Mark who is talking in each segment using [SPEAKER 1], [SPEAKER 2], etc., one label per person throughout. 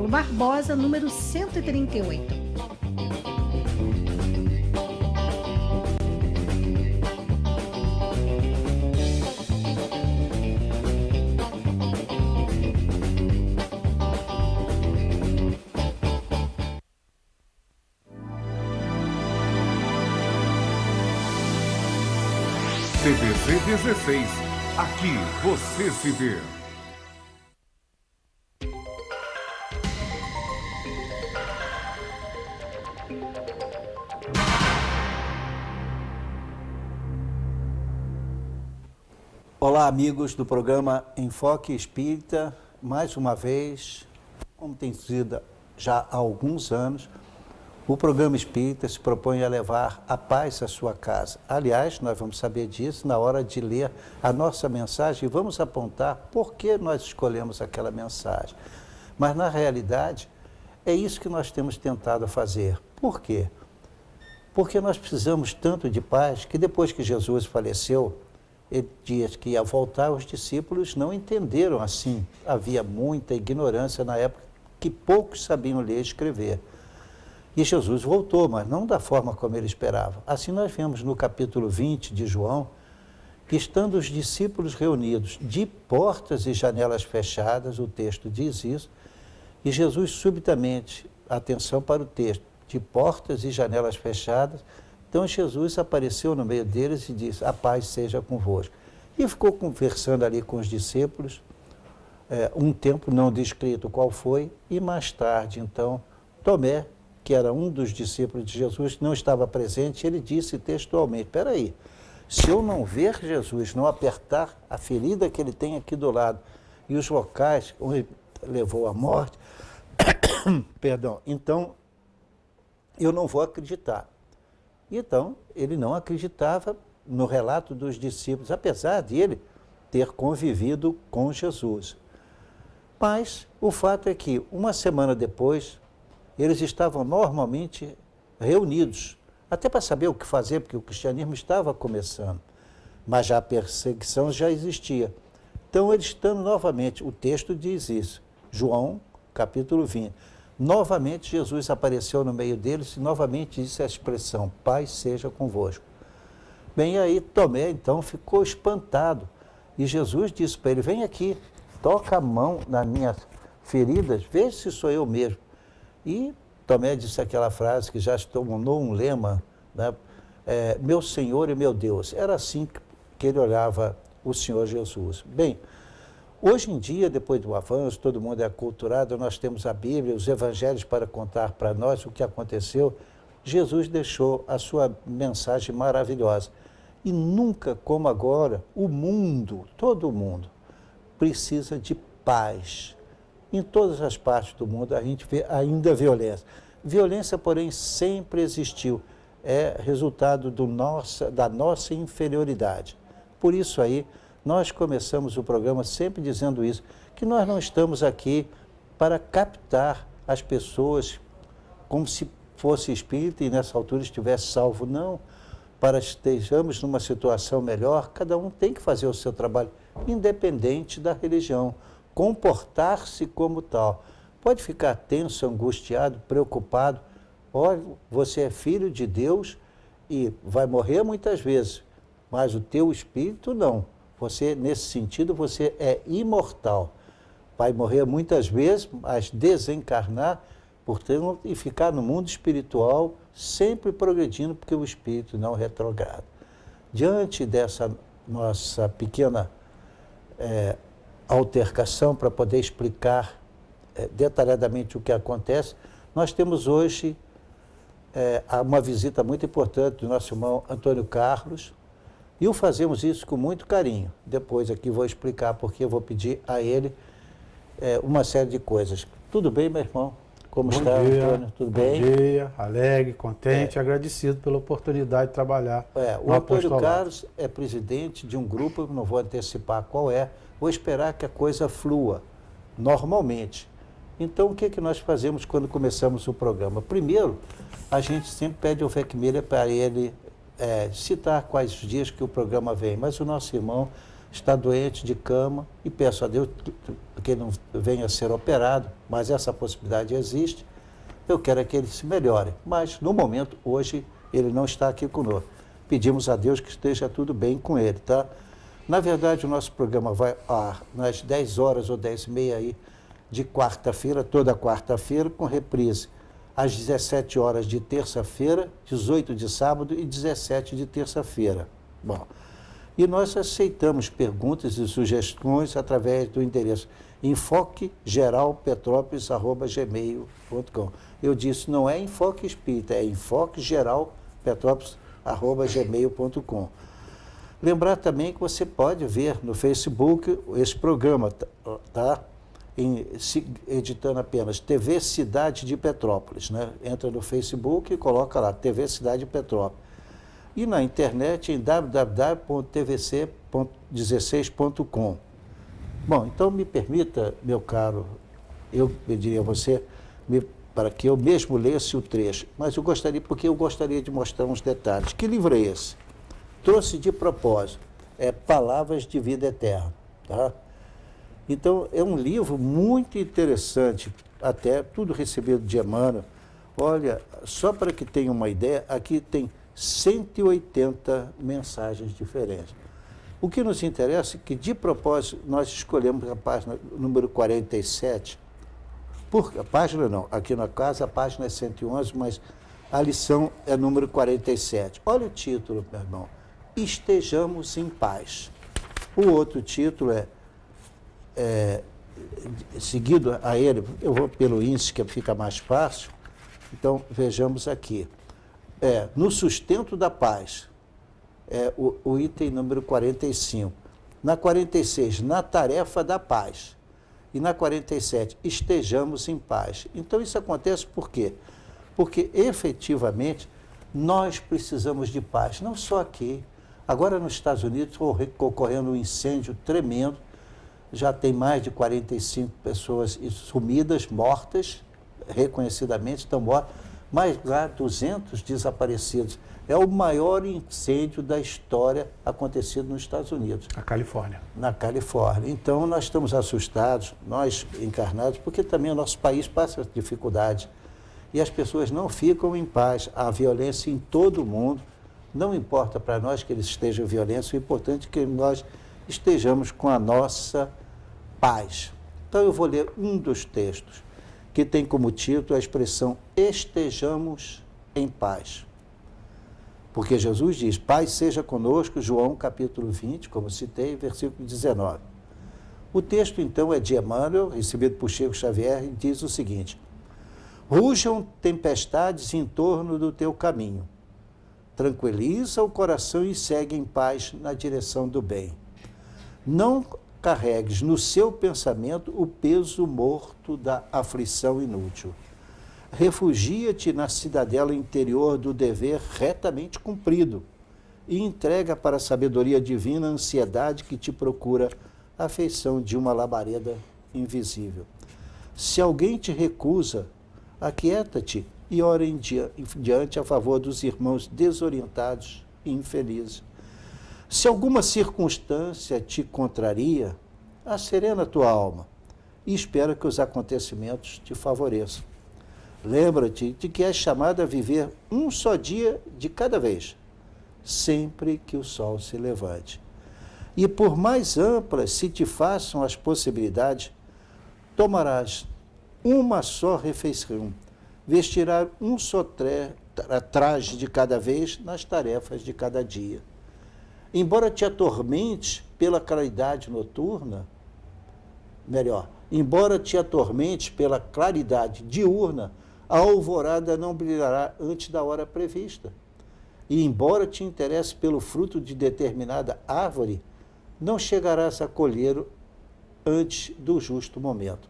[SPEAKER 1] Paulo Barbosa, número 138.
[SPEAKER 2] CBC 16. Aqui você se vê.
[SPEAKER 3] Olá, amigos do programa Enfoque Espírita. Mais uma vez, como tem sido já há alguns anos, o programa Espírita se propõe a levar a paz à sua casa. Aliás, nós vamos saber disso na hora de ler a nossa mensagem e vamos apontar por que nós escolhemos aquela mensagem. Mas, na realidade, é isso que nós temos tentado fazer. Por quê? Porque nós precisamos tanto de paz que depois que Jesus faleceu, ele diz que ia voltar, os discípulos não entenderam assim. Havia muita ignorância na época que poucos sabiam ler e escrever. E Jesus voltou, mas não da forma como ele esperava. Assim nós vemos no capítulo 20 de João, que estando os discípulos reunidos de portas e janelas fechadas, o texto diz isso, e Jesus subitamente, atenção para o texto, de portas e janelas fechadas, então Jesus apareceu no meio deles e disse, a paz seja convosco. E ficou conversando ali com os discípulos, um tempo não descrito qual foi, e mais tarde, então, Tomé, que era um dos discípulos de Jesus, não estava presente, ele disse textualmente, espera aí, se eu não ver Jesus, não apertar a ferida que ele tem aqui do lado, e os locais onde levou à morte, perdão, então eu não vou acreditar. Então, ele não acreditava no relato dos discípulos, apesar de ele ter convivido com Jesus. Mas o fato é que, uma semana depois, eles estavam normalmente reunidos, até para saber o que fazer, porque o cristianismo estava começando, mas já a perseguição já existia. Então, eles estando novamente, o texto diz isso, João, capítulo 20. Novamente, Jesus apareceu no meio deles e novamente disse a expressão, paz seja convosco. Bem, aí Tomé, então, ficou espantado. E Jesus disse para ele, vem aqui, toca a mão nas minhas feridas, veja se sou eu mesmo. E Tomé disse aquela frase que já se tornou um lema, né? Meu Senhor e meu Deus. Era assim que ele olhava o Senhor Jesus. Bem, hoje em dia, depois do avanço, todo mundo é aculturado, nós temos a Bíblia, os evangelhos para contar para nós o que aconteceu. Jesus deixou a sua mensagem maravilhosa. E nunca como agora, o mundo, todo mundo, precisa de paz. Em todas as partes do mundo a gente vê ainda violência. Violência, porém, sempre existiu. É resultado da nossa inferioridade. Por isso aí, nós começamos o programa sempre dizendo isso, que nós não estamos aqui para captar as pessoas como se fosse espírita e nessa altura estivesse salvo. Não, para estejamos numa situação melhor, cada um tem que fazer o seu trabalho, independente da religião. Comportar-se como tal. Pode ficar tenso, angustiado, preocupado. Olha, você é filho de Deus e vai morrer muitas vezes, mas o teu espírito não. Você, nesse sentido, você é imortal. Vai morrer muitas vezes, mas desencarnar, portanto, e ficar no mundo espiritual sempre progredindo, porque o espírito não retrograda. Diante dessa nossa pequena altercação para poder explicar detalhadamente o que acontece, nós temos hoje uma visita muito importante do nosso irmão Antônio Carlos, e o fazemos isso com muito carinho. Depois aqui vou explicar porque eu vou pedir a ele uma série de coisas. Tudo bem, meu irmão? Como está, Antônio? Tudo bem?
[SPEAKER 4] Bom dia, alegre, contente, agradecido pela oportunidade de trabalhar
[SPEAKER 3] o Antônio Carlos é presidente de um grupo, não vou antecipar qual é, vou esperar que a coisa flua normalmente. Então, o que nós fazemos quando começamos o programa? Primeiro, a gente sempre pede ao Vecmilha para ele citar quais dias que o programa vem, mas o nosso irmão está doente de cama e peço a Deus que ele não venha a ser operado, mas essa possibilidade existe. Eu quero é que ele se melhore, mas no momento, hoje, ele não está aqui conosco. Pedimos a Deus que esteja tudo bem com ele, tá? Na verdade, o nosso programa vai nas 10 horas ou 10h30 aí, de quarta-feira, toda quarta-feira, com reprise às 17 horas de terça-feira, 18 de sábado e 17 de terça-feira. Bom, e nós aceitamos perguntas e sugestões através do endereço enfoquegeralpetrópolis@gmail.com. Eu disse, não é enfoque espírita, é enfoquegeralpetrópolis@gmail.com. Lembrar também que você pode ver no Facebook esse programa, tá? Editando apenas TV Cidade de Petrópolis, né? Entra no Facebook e coloca lá, TV Cidade de Petrópolis. E na internet em www.tvc16.com. Bom, então me permita, meu caro, eu pediria a você para que eu mesmo lesse o trecho, mas eu gostaria de mostrar uns detalhes. Que livro é esse? Trouxe de propósito, Palavras de Vida Eterna, tá? Então, é um livro muito interessante, até tudo recebido de Emmanuel. Olha, só para que tenha uma ideia, aqui tem 180 mensagens diferentes. O que nos interessa é que, de propósito, nós escolhemos a página número 47. A página não, aqui na casa a página é 111, mas a lição é número 47. Olha o título, meu irmão. Estejamos em paz. O outro título seguido a ele, eu vou pelo índice que fica mais fácil, então vejamos aqui. No sustento da paz, o item número 45. Na 46, na tarefa da paz. E na 47, estejamos em paz. Então isso acontece por quê? Porque efetivamente nós precisamos de paz, não só aqui. Agora nos Estados Unidos ocorrendo um incêndio tremendo, já tem mais de 45 pessoas sumidas, mortas, reconhecidamente estão mortas, mais lá 200 desaparecidos. É o maior incêndio da história acontecido nos Estados Unidos.
[SPEAKER 4] Na Califórnia.
[SPEAKER 3] Na Califórnia. Então nós estamos assustados, nós encarnados, porque também o nosso país passa dificuldade. E as pessoas não ficam em paz. Há violência em todo o mundo. Não importa para nós que eles estejam violentos, o importante é que nós estejamos com a nossa paz. Então eu vou ler um dos textos que tem como título a expressão estejamos em paz. Porque Jesus diz, paz seja conosco, João capítulo 20, como citei, versículo 19. O texto então é de Emmanuel, recebido por Chico Xavier, e diz o seguinte: rujam tempestades em torno do teu caminho, tranquiliza o coração e segue em paz na direção do bem. Não carregues no seu pensamento o peso morto da aflição inútil. Refugia-te na cidadela interior do dever retamente cumprido e entrega para a sabedoria divina a ansiedade que te procura a afeição de uma labareda invisível. Se alguém te recusa, aquieta-te e ora em diante a favor dos irmãos desorientados e infelizes. Se alguma circunstância te contraria, asserena tua alma e espera que os acontecimentos te favoreçam. Lembra-te de que és chamado a viver um só dia de cada vez, sempre que o sol se levante. E por mais amplas se te façam as possibilidades, tomarás uma só refeição, vestirás um só traje de cada vez nas tarefas de cada dia. Embora te atormentes pela claridade noturna, embora te atormentes pela claridade diurna, a alvorada não brilhará antes da hora prevista. E embora te interesse pelo fruto de determinada árvore, não chegarás a colher antes do justo momento.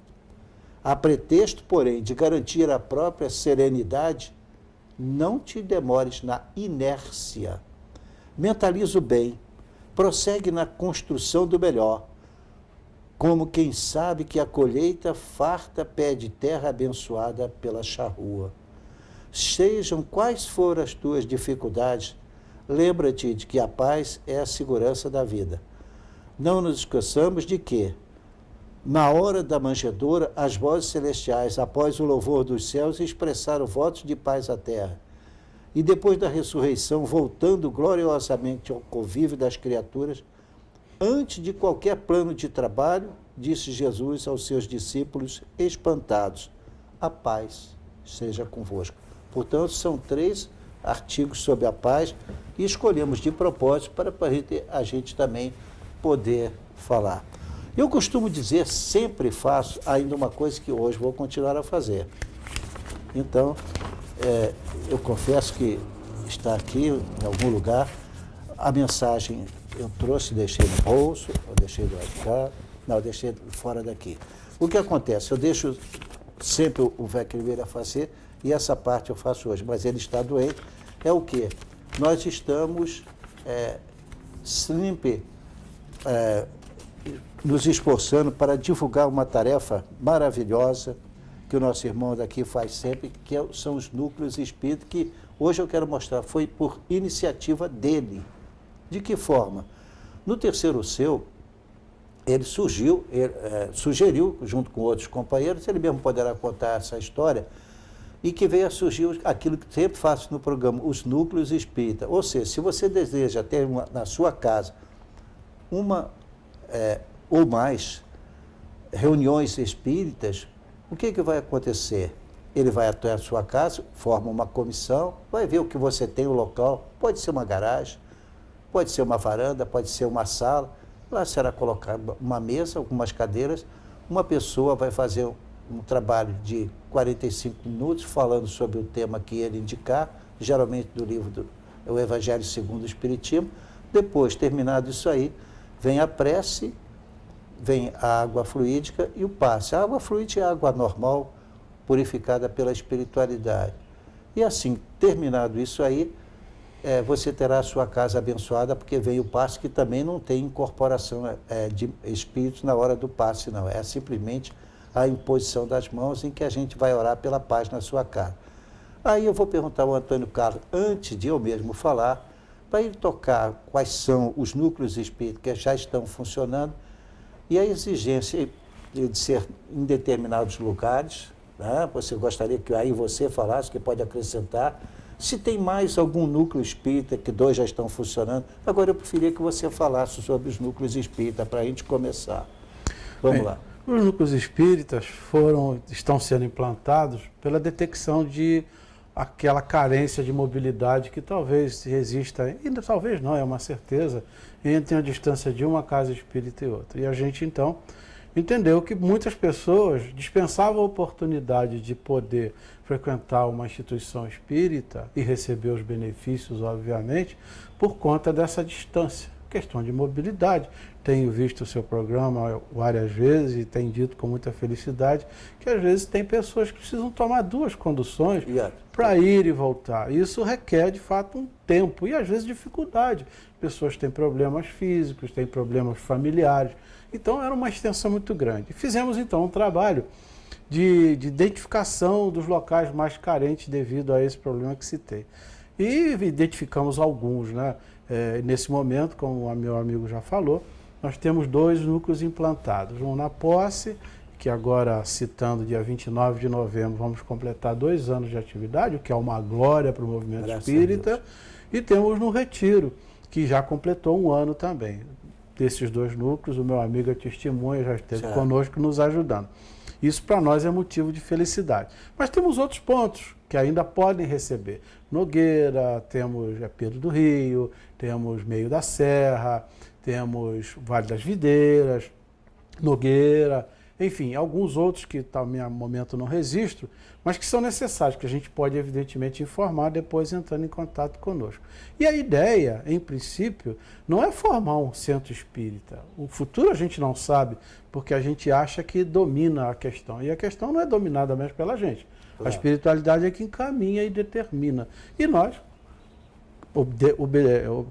[SPEAKER 3] A pretexto, porém, de garantir a própria serenidade, não te demores na inércia. Mentaliza o bem, prossegue na construção do melhor, como quem sabe que a colheita farta pede terra abençoada pela charrua. Sejam quais forem as tuas dificuldades, lembra-te de que a paz é a segurança da vida. não nos esqueçamos de que, na hora da manjedoura, as vozes celestiais, após o louvor dos céus, expressaram votos de paz à terra. E depois da ressurreição, voltando gloriosamente ao convívio das criaturas, antes de qualquer plano de trabalho, disse Jesus aos seus discípulos espantados: a paz seja convosco. Portanto, são 3 artigos sobre a paz e escolhemos de propósito para a gente também poder falar. Eu costumo dizer, sempre faço ainda uma coisa que hoje vou continuar a fazer. Então, eu confesso que está aqui em algum lugar, a mensagem eu trouxe, deixei no bolso, eu deixei do lado de cá, não, eu deixei fora daqui. O que acontece? Eu deixo sempre o Vec Oliveira fazer, e essa parte eu faço hoje, mas ele está doente. É o quê? Nós estamos sempre nos esforçando para divulgar uma tarefa maravilhosa que o nosso irmão daqui faz sempre, que são os núcleos espíritas, que hoje eu quero mostrar, foi por iniciativa dele. De que forma? No Terceiro Seu, ele sugeriu, junto com outros companheiros, ele mesmo poderá contar essa história, e que veio a surgir aquilo que sempre faço no programa, os núcleos espíritas. Ou seja, se você deseja ter na sua casa uma ou mais reuniões espíritas, o que vai acontecer? Ele vai até a sua casa, forma uma comissão, vai ver o que você tem, o local, pode ser uma garagem, pode ser uma varanda, pode ser uma sala, lá será colocada uma mesa, algumas cadeiras, uma pessoa vai fazer um trabalho de 45 minutos falando sobre o tema que ele indicar, geralmente do livro o Evangelho segundo o Espiritismo. Depois, terminado isso aí, vem a prece, vem a água fluídica e o passe. A água fluídica é a água normal, purificada pela espiritualidade. E assim, terminado isso aí, você terá a sua casa abençoada, porque vem o passe, que também não tem incorporação de espíritos na hora do passe, não. É simplesmente a imposição das mãos, em que a gente vai orar pela paz na sua casa. Aí eu vou perguntar ao Antônio Carlos, antes de eu mesmo falar, para ele tocar quais são os núcleos espíritas que já estão funcionando e a exigência de ser em determinados lugares, né? Você gostaria que aí você falasse, que pode acrescentar, se tem mais algum núcleo espírita, que 2 já estão funcionando. Agora eu preferia que você falasse sobre os núcleos espíritas, para a gente começar. Vamos lá.
[SPEAKER 4] Os núcleos espíritas estão sendo implantados pela detecção de aquela carência de mobilidade que talvez exista, e talvez não, é uma certeza, entre a distância de uma casa espírita e outra. E a gente, então, entendeu que muitas pessoas dispensavam a oportunidade de poder frequentar uma instituição espírita e receber os benefícios, obviamente, por conta dessa distância. Questão de mobilidade. Tenho visto o seu programa várias vezes e tenho dito com muita felicidade que às vezes tem pessoas que precisam tomar 2 conduções para ir e voltar. Isso requer, de fato, um tempo e às vezes dificuldade. Pessoas têm problemas físicos, têm problemas familiares. Então era uma extensão muito grande. Fizemos então um trabalho de identificação dos locais mais carentes devido a esse problema que citei. E identificamos alguns, né? Nesse momento, como o meu amigo já falou, nós temos 2 núcleos implantados. Um na Posse, que agora, citando dia 29 de novembro, vamos completar 2 anos de atividade, o que é uma glória para o movimento espírita. E temos no Retiro, que já completou 1 ano também. Desses 2 núcleos, o meu amigo é testemunha, já esteve conosco nos ajudando. Isso para nós é motivo de felicidade. Mas temos outros pontos que ainda podem receber. Nogueira, temos Pedro do Rio, temos Meio da Serra, temos Vale das Videiras, Nogueira, enfim, alguns outros que também no momento não registro, mas que são necessários, que a gente pode evidentemente informar depois entrando em contato conosco. E a ideia, em princípio, não é formar um centro espírita. O futuro a gente não sabe, porque a gente acha que domina a questão. E a questão não é dominada mais pela gente. A espiritualidade é que encaminha e determina. E nós,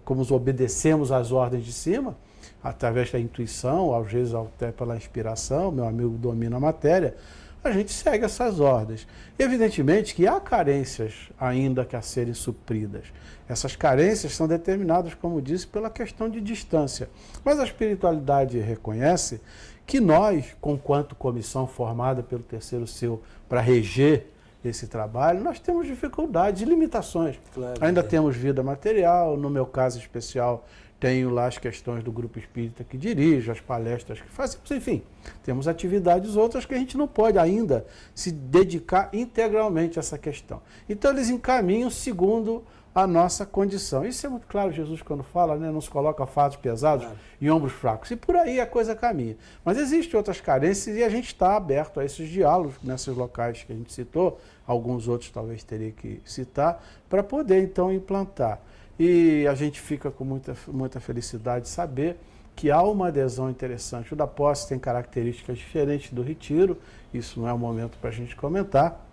[SPEAKER 4] como obedecemos às ordens de cima, através da intuição, às vezes até pela inspiração, meu amigo domina a matéria, a gente segue essas ordens. Evidentemente que há carências ainda que a serem supridas. Essas carências são determinadas, como disse, pela questão de distância. Mas a espiritualidade reconhece que nós, conquanto comissão formada pelo Terceiro Selo para reger esse trabalho, nós temos dificuldades e limitações.
[SPEAKER 3] Claro,
[SPEAKER 4] ainda temos vida material, no meu caso especial, tenho lá as questões do grupo espírita que dirijo, as palestras que fazemos, enfim, temos atividades outras que a gente não pode ainda se dedicar integralmente a essa questão. Então eles encaminham segundo a nossa condição. Isso é muito claro, Jesus quando fala, né, não se coloca fardos pesados e ombros fracos. E por aí a coisa caminha. Mas existem outras carências e a gente está aberto a esses diálogos nesses locais que a gente citou, alguns outros talvez teria que citar, para poder então implantar. E a gente fica com muita felicidade de saber que há uma adesão interessante. O da posse tem características diferentes do retiro, isso não é o momento para a gente comentar,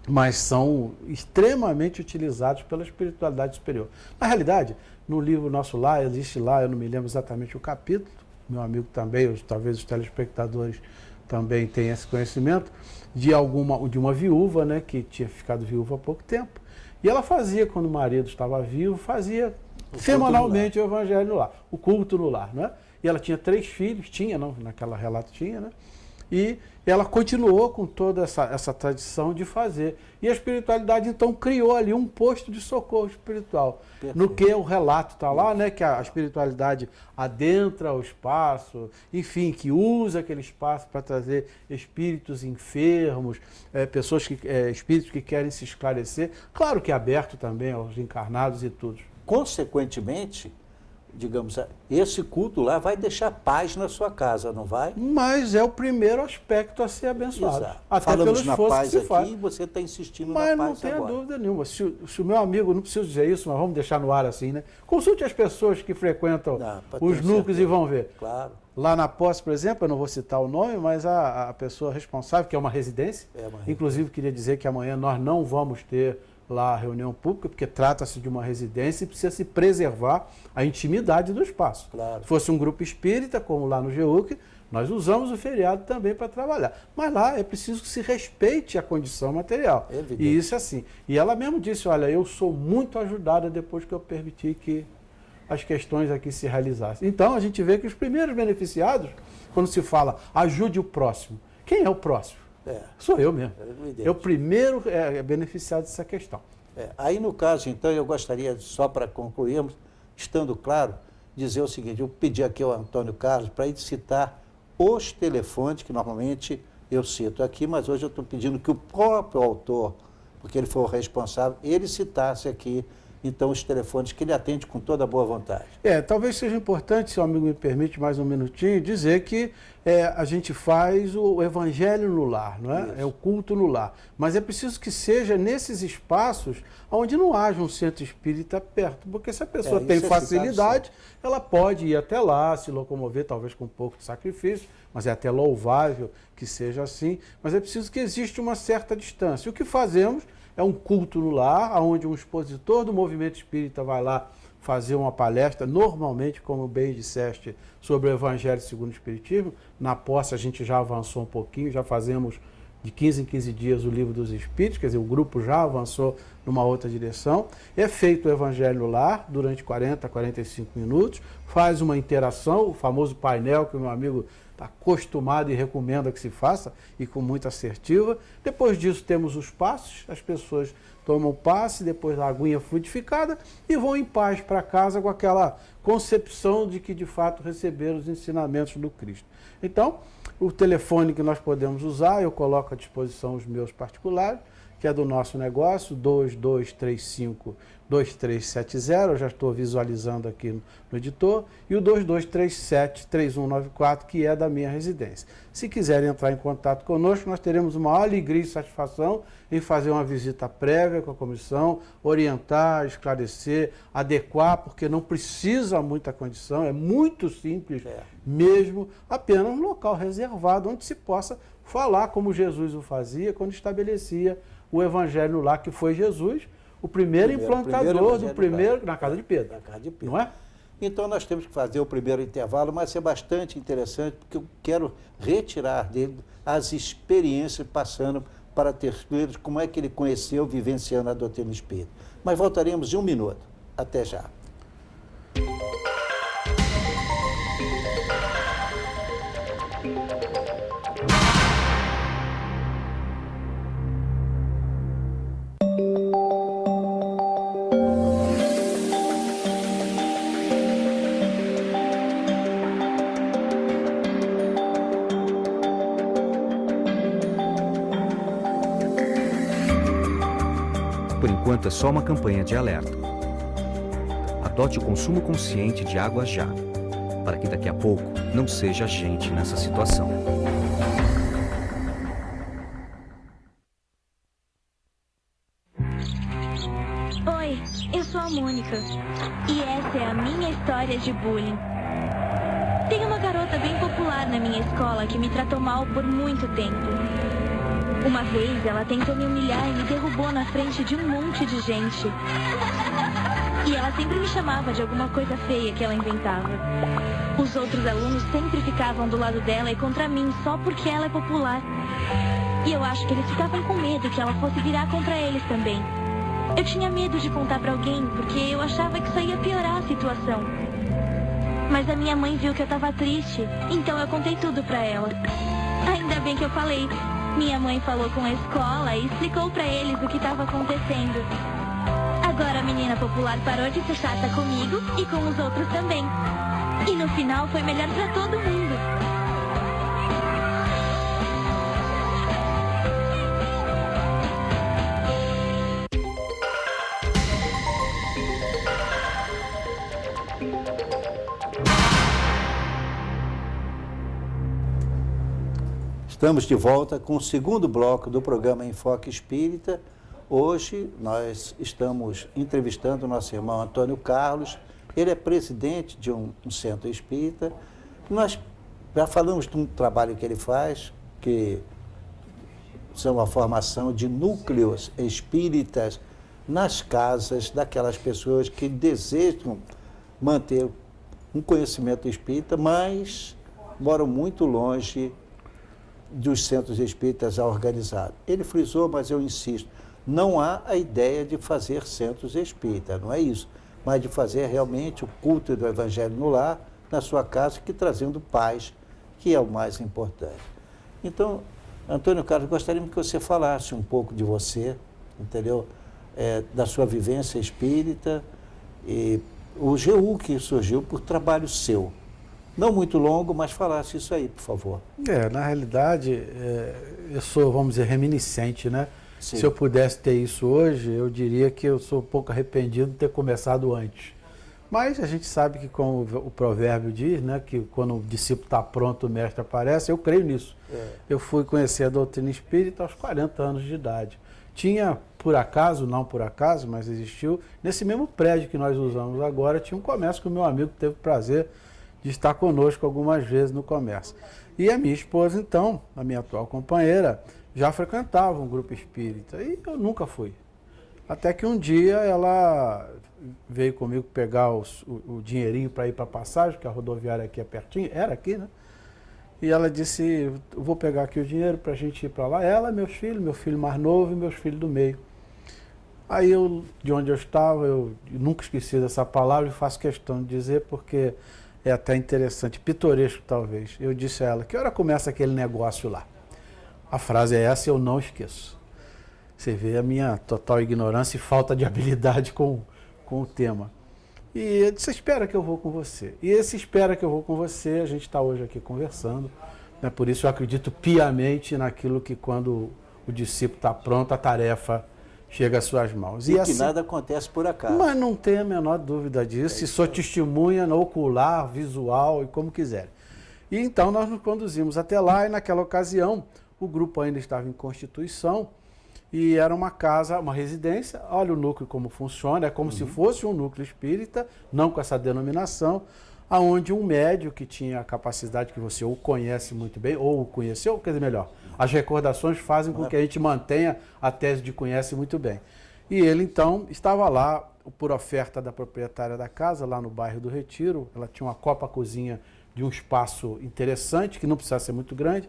[SPEAKER 4] mas são extremamente utilizados pela espiritualidade superior. Na realidade, no livro Nosso Lar, existe lá, eu não me lembro exatamente o capítulo, meu amigo também, talvez os telespectadores também tenham esse conhecimento, de uma viúva, né, que tinha ficado viúva há pouco tempo, e ela fazia, quando o marido estava vivo, fazia semanalmente o evangelho no lar, o culto no lar, né? E ela tinha 3 filhos, naquela relato tinha, né? E ela continuou com toda essa tradição de fazer. E a espiritualidade, então, criou ali um posto de socorro espiritual. Perfeito. No que o relato está lá, né, que a espiritualidade adentra o espaço, enfim, que usa aquele espaço para trazer espíritos enfermos, espíritos que querem se esclarecer. Claro que é aberto também aos encarnados e tudo.
[SPEAKER 3] Consequentemente, digamos, esse culto lá vai deixar paz na sua casa, não vai?
[SPEAKER 4] Mas é o primeiro aspecto a ser abençoado.
[SPEAKER 3] Exato.
[SPEAKER 4] Até
[SPEAKER 3] Falamos
[SPEAKER 4] pelo
[SPEAKER 3] na
[SPEAKER 4] esforço
[SPEAKER 3] paz
[SPEAKER 4] que se faz.
[SPEAKER 3] aqui e você está insistindo
[SPEAKER 4] mas
[SPEAKER 3] na paz agora.
[SPEAKER 4] Mas não tenha dúvida nenhuma. Se o meu amigo, não preciso dizer isso, mas vamos deixar no ar assim, né? Consulte as pessoas que frequentam os núcleos e vão ver.
[SPEAKER 3] Claro.
[SPEAKER 4] Lá na posse, por exemplo, eu não vou citar o nome, mas a pessoa responsável, que é uma residência, inclusive queria dizer que amanhã nós não vamos ter lá a reunião pública, porque trata-se de uma residência e precisa se preservar a intimidade do espaço.
[SPEAKER 3] Claro.
[SPEAKER 4] Se fosse um grupo espírita, como lá no GEUC, nós usamos o feriado também para trabalhar. Mas lá é preciso que se respeite a condição material.
[SPEAKER 3] Evidente.
[SPEAKER 4] E isso é assim. E ela mesmo disse, olha, eu sou muito ajudada depois que eu permiti que as questões aqui se realizassem. Então, a gente vê que os primeiros beneficiados, quando se fala ajude o próximo, quem é o próximo? Sou eu mesmo. Eu primeiro beneficiado dessa questão.
[SPEAKER 3] Aí, no caso, então, eu gostaria, só para concluirmos, estando claro, dizer o seguinte, eu pedi aqui ao Antônio Carlos para ele citar os telefones, que normalmente eu cito aqui, mas hoje eu estou pedindo que o próprio autor, porque ele foi o responsável, ele citasse aqui, então, os telefones que ele atende com toda a boa vontade.
[SPEAKER 4] Talvez seja importante, se o amigo me permite mais um minutinho, dizer que a gente faz o evangelho no lar, não é? Isso. É o culto no lar. Mas é preciso que seja nesses espaços onde não haja um centro espírita perto, porque se a pessoa tem facilidade, ela pode ir até lá, se locomover, talvez com um pouco de sacrifício, mas é até louvável que seja assim, mas é preciso que exista uma certa distância. O que fazemos é um culto no lar, onde um expositor do movimento espírita vai lá fazer uma palestra, normalmente, como bem disseste, sobre o Evangelho segundo o Espiritismo. Na posse a gente já avançou um pouquinho, já fazemos de 15 em 15 dias o Livro dos Espíritos, quer dizer, o grupo já avançou numa outra direção. É feito o Evangelho no lar, durante 40 a 45 minutos, faz uma interação, o famoso painel que o meu amigo está acostumado e recomenda que se faça, e com muita assertiva. Depois disso temos os passos, as pessoas tomam o passe, depois a aguinha fluidificada e vão em paz para casa com aquela concepção de que de fato receberam os ensinamentos do Cristo. Então, o telefone que nós podemos usar, eu coloco à disposição os meus particulares, que é do nosso negócio, 2235-2370, eu já estou visualizando aqui no editor, e o 2237-3194, que é da minha residência. Se quiserem entrar em contato conosco, nós teremos uma alegria e satisfação em fazer uma visita prévia com a comissão, orientar, esclarecer, adequar, porque não precisa muita condição, é muito simples mesmo, apenas um local reservado onde se possa falar como Jesus o fazia quando estabelecia o Evangelho no lar, que foi Jesus, o primeiro implantador do primeiro, na casa de Pedro.
[SPEAKER 3] Na casa de Pedro.
[SPEAKER 4] Não é?
[SPEAKER 3] Então nós temos que fazer o primeiro intervalo, mas é bastante interessante porque eu quero retirar dele as experiências passando para terceiros, como é que ele conheceu vivenciando a doutrina espírita. Mas voltaremos em 1 minuto. Até já.
[SPEAKER 5] Por enquanto é só uma campanha de alerta. Adote o consumo consciente de água já, para que daqui a pouco não seja a gente nessa situação.
[SPEAKER 6] Oi, eu sou a Mônica e essa é a minha história de bullying. Tem uma garota bem popular na minha escola que me tratou mal por muito tempo. Uma vez ela tentou me humilhar e me derrubou na frente de um monte de gente. E ela sempre me chamava de alguma coisa feia que ela inventava. Os outros alunos sempre ficavam do lado dela e contra mim só porque ela é popular. E eu acho que eles ficavam com medo que ela fosse virar contra eles também. Eu tinha medo de contar pra alguém porque eu achava que isso ia piorar a situação. Mas a minha mãe viu que eu tava triste, então eu contei tudo pra ela. Ainda bem que eu falei. Minha mãe falou com a escola e explicou pra eles o que estava acontecendo. Agora a menina popular parou de ser chata comigo e com os outros também. E no final foi melhor pra todo mundo.
[SPEAKER 3] Estamos de volta com o segundo bloco do programa Enfoque Espírita. Hoje nós estamos entrevistando o nosso irmão Antônio Carlos. Ele é presidente de um centro espírita. Nós já falamos de um trabalho que ele faz, que são a formação de núcleos espíritas nas casas daquelas pessoas que desejam manter um conhecimento espírita, mas moram muito longe dos centros espíritas organizados. Ele frisou, mas eu insisto, não há a ideia de fazer centros espíritas, não é isso, mas de fazer realmente o culto do Evangelho no lar, na sua casa, que trazendo paz, que é o mais importante. Então, Antônio Carlos, gostaríamos que você falasse um pouco de você, entendeu? Da sua vivência espírita, e o GU que surgiu por trabalho seu. Não muito longo, mas falasse isso aí, por favor.
[SPEAKER 4] Na realidade, eu sou, vamos dizer, reminiscente, né? Sim. Se eu pudesse ter isso hoje, eu diria que eu sou um pouco arrependido de ter começado antes. Mas a gente sabe que, como o provérbio diz, né, que quando o discípulo está pronto, o mestre aparece, eu creio nisso. Eu fui conhecer a doutrina espírita aos 40 anos de idade. Tinha, por acaso, não por acaso, mas existiu, nesse mesmo prédio que nós usamos agora, tinha um comércio que o meu amigo teve o prazer de estar conosco algumas vezes no comércio. E a minha esposa, então, a minha atual companheira, já frequentava um grupo espírita e eu nunca fui. Até que um dia ela veio comigo pegar o dinheirinho para ir para a passagem, que a rodoviária aqui é pertinho, era aqui, né? E ela disse, eu vou pegar aqui o dinheiro para a gente ir para lá. Ela, meus filhos, meu filho mais novo e meus filhos do meio. Aí eu, de onde eu estava, eu nunca esqueci dessa palavra e faço questão de dizer porque é até interessante, pitoresco talvez. Eu disse a ela, que hora começa aquele negócio lá? A frase é essa, eu não esqueço. Você vê a minha total ignorância e falta de habilidade com o tema. E eu disse, espera que eu vou com você. E esse espera que eu vou com você, a gente está hoje aqui conversando. Né? Por isso eu acredito piamente naquilo que quando o discípulo está pronto, a tarefa chega às suas mãos.
[SPEAKER 3] E que
[SPEAKER 4] assim,
[SPEAKER 3] nada acontece por acaso.
[SPEAKER 4] Mas não tem a menor dúvida disso, e sou testemunha no ocular, visual e como quiser. E então nós nos conduzimos até lá e naquela ocasião o grupo ainda estava em constituição e era uma casa, uma residência. Olha o núcleo como funciona, é como se fosse um núcleo espírita, não com essa denominação, aonde um médium que tinha a capacidade que você ou conhece muito bem, ou o conheceu, quer dizer, melhor, as recordações fazem com que a gente mantenha a tese de conhece muito bem. E ele, então, estava lá por oferta da proprietária da casa, lá no bairro do Retiro. Ela tinha uma copa-cozinha de um espaço interessante, que não precisava ser muito grande,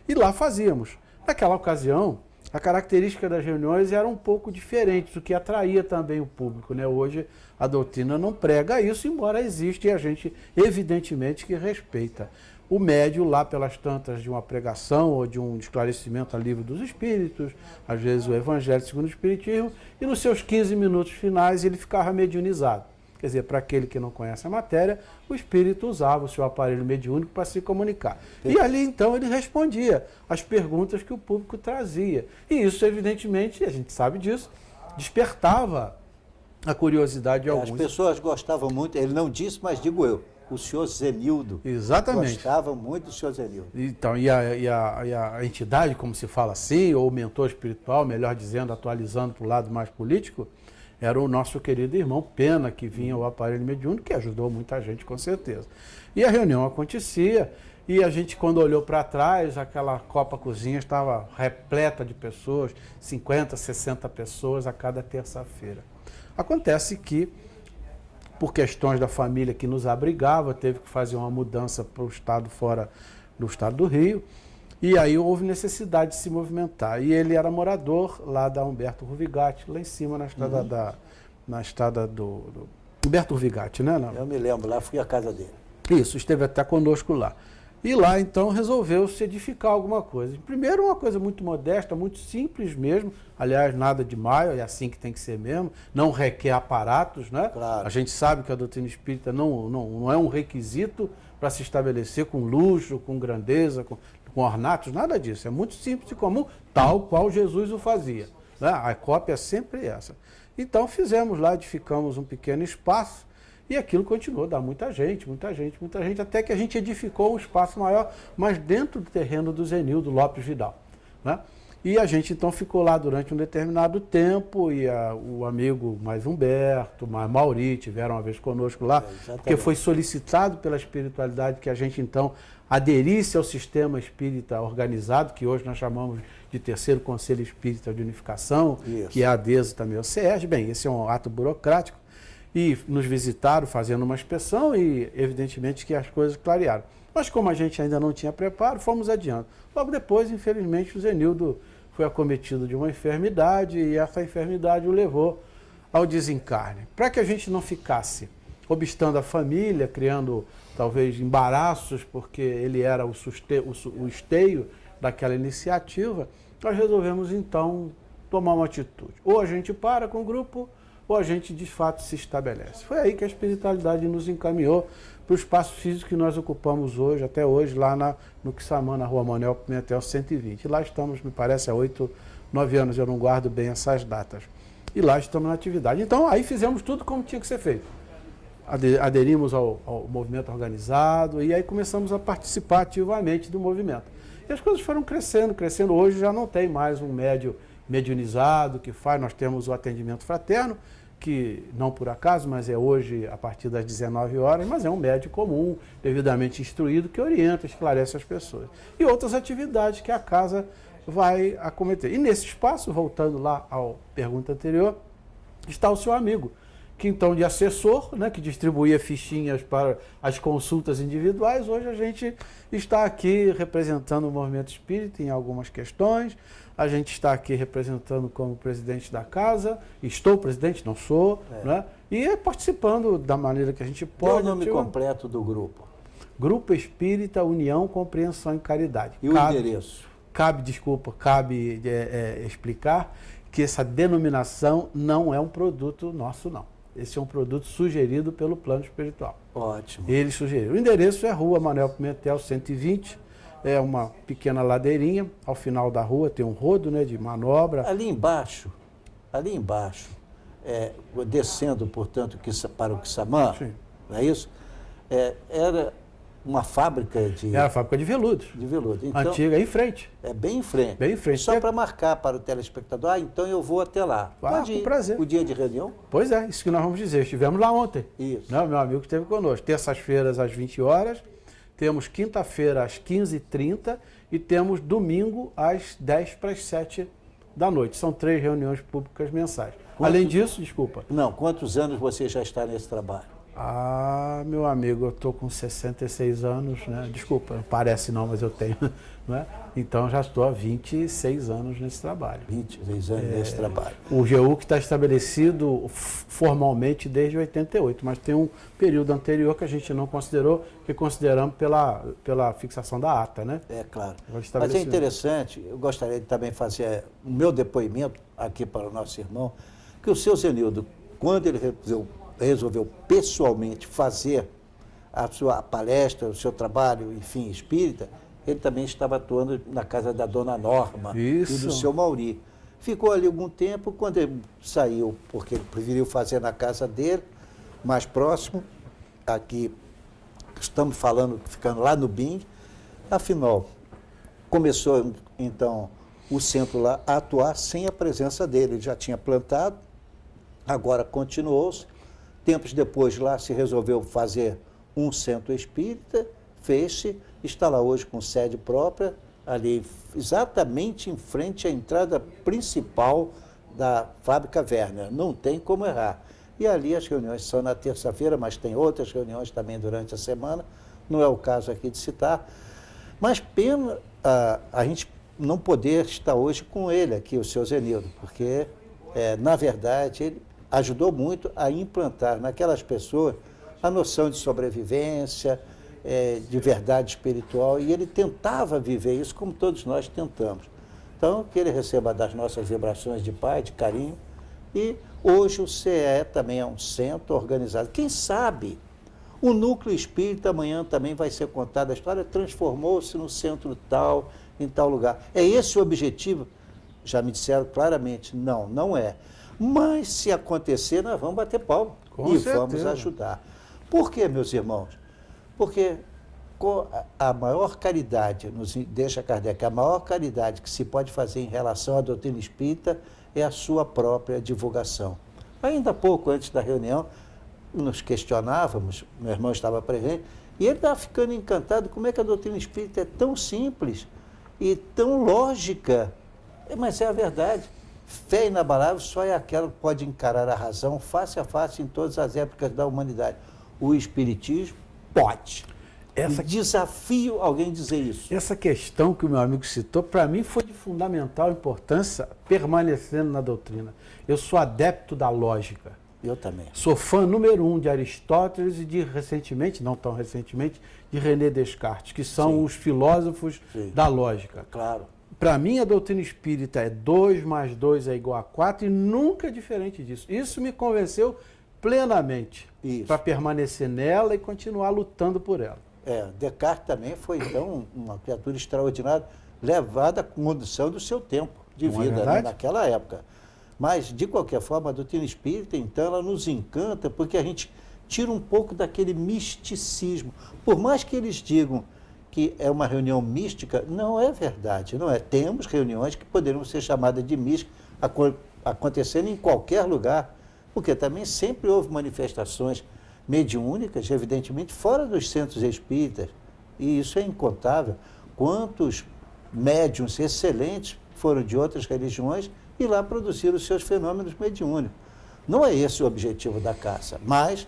[SPEAKER 4] e lá fazíamos. Naquela ocasião, a característica das reuniões era um pouco diferente, o que atraía também o público, né? Hoje a doutrina não prega isso, embora exista e a gente, evidentemente, que respeita. O médio, lá pelas tantas de uma pregação ou de um esclarecimento a livro dos espíritos, às vezes o Evangelho segundo o Espiritismo, e nos seus 15 minutos finais ele ficava mediunizado. Quer dizer, para aquele que não conhece a matéria, o espírito usava o seu aparelho mediúnico para se comunicar. E ali, então, ele respondia às perguntas que o público trazia. E isso, evidentemente, a gente sabe disso, despertava a curiosidade de alguns.
[SPEAKER 3] As pessoas gostavam muito, ele não disse, mas digo eu, o senhor Zenildo.
[SPEAKER 4] Exatamente.
[SPEAKER 3] Gostava muito do senhor Zenildo.
[SPEAKER 4] Então, e a entidade, como se fala assim, ou o mentor espiritual, melhor dizendo, atualizando para o lado mais político, era o nosso querido irmão Pena, que vinha ao aparelho mediúnico, que ajudou muita gente, com certeza. E a reunião acontecia, e a gente, quando olhou para trás, aquela copa-cozinha estava repleta de pessoas, 50, 60 pessoas a cada terça-feira. Acontece que, por questões da família que nos abrigava, teve que fazer uma mudança para o estado fora do estado do Rio, e aí houve necessidade de se movimentar. E ele era morador lá da Humberto Ruvigatti, lá em cima na estrada do Humberto Ruvigatti, né?
[SPEAKER 3] Eu me lembro, lá fui à casa dele.
[SPEAKER 4] Isso, esteve até conosco lá. E lá, então, resolveu se edificar alguma coisa. Primeiro, uma coisa muito modesta, muito simples mesmo. Aliás, nada de maio, é assim que tem que ser mesmo. Não requer aparatos, né?
[SPEAKER 3] Claro.
[SPEAKER 4] A gente sabe que a doutrina espírita não é um requisito para se estabelecer com luxo, com grandeza, com ornatos, nada disso. É muito simples e comum, tal qual Jesus o fazia, né? A cópia é sempre essa. Então, fizemos lá, edificamos um pequeno espaço, e aquilo continuou, dá muita gente, até que a gente edificou um espaço maior, mas dentro do terreno do Zenildo Lopes Vidal, né? E a gente então ficou lá durante um determinado tempo, e o amigo mais Humberto, mais Mauri, tiveram uma vez conosco lá, porque foi solicitado pela espiritualidade que a gente então aderisse ao sistema espírita organizado, que hoje nós chamamos de Terceiro Conselho Espírita de Unificação, que é adesa também ao CERJ. Bem, esse é um ato burocrático, e nos visitaram fazendo uma inspeção e, evidentemente, que as coisas clarearam. Mas como a gente ainda não tinha preparo, fomos adiante. Logo depois, infelizmente, o Zenildo foi acometido de uma enfermidade, e essa enfermidade o levou ao desencarne. Para que a gente não ficasse obstando a família, criando talvez embaraços, porque ele era o esteio daquela iniciativa, nós resolvemos então tomar uma atitude. Ou a gente para com o grupo, ou a gente de fato se estabelece. Foi aí que a espiritualidade nos encaminhou para o espaço físico que nós ocupamos hoje, até hoje, lá no Quissamã, na Rua Manuel Pimentel 120. E lá estamos, me parece, há 8, 9 anos, eu não guardo bem essas datas. E lá estamos na atividade. Então, aí fizemos tudo como tinha que ser feito. Aderimos ao movimento organizado, e aí começamos a participar ativamente do movimento. E as coisas foram crescendo. Hoje já não tem mais um médio mediunizado que faz, nós temos o atendimento fraterno, que não por acaso, mas é hoje a partir das 19 horas, mas é um médico comum, devidamente instruído, que orienta, esclarece as pessoas. E outras atividades que a casa vai acometer. E nesse espaço, voltando lá à pergunta anterior, está o seu amigo, que então de assessor, né, que distribuía fichinhas para as consultas individuais. Hoje a gente está aqui representando o movimento espírita em algumas questões. A gente está aqui representando como presidente da casa. Estou presidente, não sou, né? E participando da maneira que a gente pode.
[SPEAKER 3] Qual o nome completo do grupo?
[SPEAKER 4] Grupo Espírita União, Compreensão e Caridade.
[SPEAKER 3] E o endereço?
[SPEAKER 4] Cabe explicar que essa denominação não é um produto nosso, não. Esse é um produto sugerido pelo plano espiritual.
[SPEAKER 3] Ótimo.
[SPEAKER 4] Ele sugeriu. O endereço é Rua Manuel Pimentel 120, é uma pequena ladeirinha, ao final da rua tem um rodo, né, de manobra.
[SPEAKER 3] Ali embaixo, descendo, portanto, para o Quissamã, não é isso? Era uma fábrica de...
[SPEAKER 4] Era a fábrica de veludos.
[SPEAKER 3] De veludo. Então,
[SPEAKER 4] antiga, em frente.
[SPEAKER 3] É bem em frente.
[SPEAKER 4] Bem em frente.
[SPEAKER 3] Só para marcar para o telespectador, então eu vou até lá.
[SPEAKER 4] Pode ir. Com prazer.
[SPEAKER 3] O dia de reunião?
[SPEAKER 4] Pois é, isso que nós vamos dizer. Estivemos lá ontem.
[SPEAKER 3] Isso.
[SPEAKER 4] Não, meu amigo esteve conosco. Terças-feiras às 20 horas, temos quinta-feira às 15h30 e temos domingo às 10 para as 7 da noite. São 3 reuniões públicas mensais. Além disso, desculpa.
[SPEAKER 3] Não, quantos anos você já está nesse trabalho?
[SPEAKER 4] Ah, meu amigo, eu estou com 66 anos, né? Desculpa, parece não, mas eu tenho, né? Então já estou há 26 anos nesse trabalho.
[SPEAKER 3] 26 anos nesse trabalho.
[SPEAKER 4] O GEUC está estabelecido formalmente desde 88, mas tem um período anterior que a gente não considerou, que consideramos pela fixação da ata, né?
[SPEAKER 3] É claro.
[SPEAKER 4] O
[SPEAKER 3] Mas é
[SPEAKER 4] estabelecimento.
[SPEAKER 3] interessante, eu gostaria de também fazer o meu depoimento aqui para o nosso irmão, que o seu Zenildo, quando ele resolveu pessoalmente fazer a sua palestra, o seu trabalho, enfim, espírita, ele também estava atuando na casa da dona Norma
[SPEAKER 4] Isso.
[SPEAKER 3] e do seu Mauri. Ficou ali algum tempo, quando ele saiu, porque ele preferiu fazer na casa dele, mais próximo, aqui estamos falando, ficando lá no BIM, afinal, começou então o centro lá a atuar sem a presença dele, ele já tinha plantado, agora continuou-se. Tempos depois lá se resolveu fazer um centro espírita, fez-se, está lá hoje com sede própria, ali exatamente em frente à entrada principal da fábrica Werner, não tem como errar. E ali as reuniões são na terça-feira, mas tem outras reuniões também durante a semana, não é o caso aqui de citar, mas pena a gente não poder estar hoje com ele aqui, o seu Zenildo, porque, na verdade, ele ajudou muito a implantar naquelas pessoas a noção de sobrevivência, de verdade espiritual, e ele tentava viver isso como todos nós tentamos. Então, que ele receba das nossas vibrações de paz, de carinho, e hoje o CE também é um centro organizado. Quem sabe o núcleo espírita amanhã também vai ser contada, a história transformou-se no centro tal, em tal lugar. É esse o objetivo? Já me disseram claramente, não, não é. Mas se acontecer, nós vamos bater palma e vamos ajudar. Por quê, meus irmãos? Porque a maior caridade, nos deixa Kardec, a maior caridade que se pode fazer em relação à doutrina espírita é a sua própria divulgação. Ainda pouco antes da reunião, nos questionávamos, meu irmão estava presente, e ele estava ficando encantado como é que a doutrina espírita é tão simples e tão lógica. Mas é a verdade. Fé inabalável só é aquela que pode encarar a razão face a face em todas as épocas da humanidade. O Espiritismo pode. Desafio alguém dizer isso.
[SPEAKER 4] Essa questão que o meu amigo citou, para mim foi de fundamental importância permanecendo na doutrina. Eu sou adepto da lógica.
[SPEAKER 3] Eu também.
[SPEAKER 4] Sou fã número 1 de Aristóteles e de recentemente, não tão recentemente, de René Descartes, que são os filósofos da lógica.
[SPEAKER 3] Claro.
[SPEAKER 4] Para mim, a doutrina espírita é 2 mais 2 é igual a 4 e nunca diferente disso. Isso me convenceu plenamente para permanecer nela e continuar lutando por ela.
[SPEAKER 3] Descartes também foi, então, uma criatura extraordinária, levada à condição do seu tempo de vida, né, naquela época. Mas, de qualquer forma, a doutrina espírita, então, ela nos encanta porque a gente tira um pouco daquele misticismo. Por mais que eles digam que é uma reunião mística, não é verdade, não é. Temos reuniões que poderiam ser chamadas de mística, acontecendo em qualquer lugar, porque também sempre houve manifestações mediúnicas, evidentemente, fora dos centros espíritas, e isso é incontável. Quantos médiuns excelentes foram de outras religiões e lá produziram os seus fenômenos mediúnicos. Não é esse o objetivo da caça, mas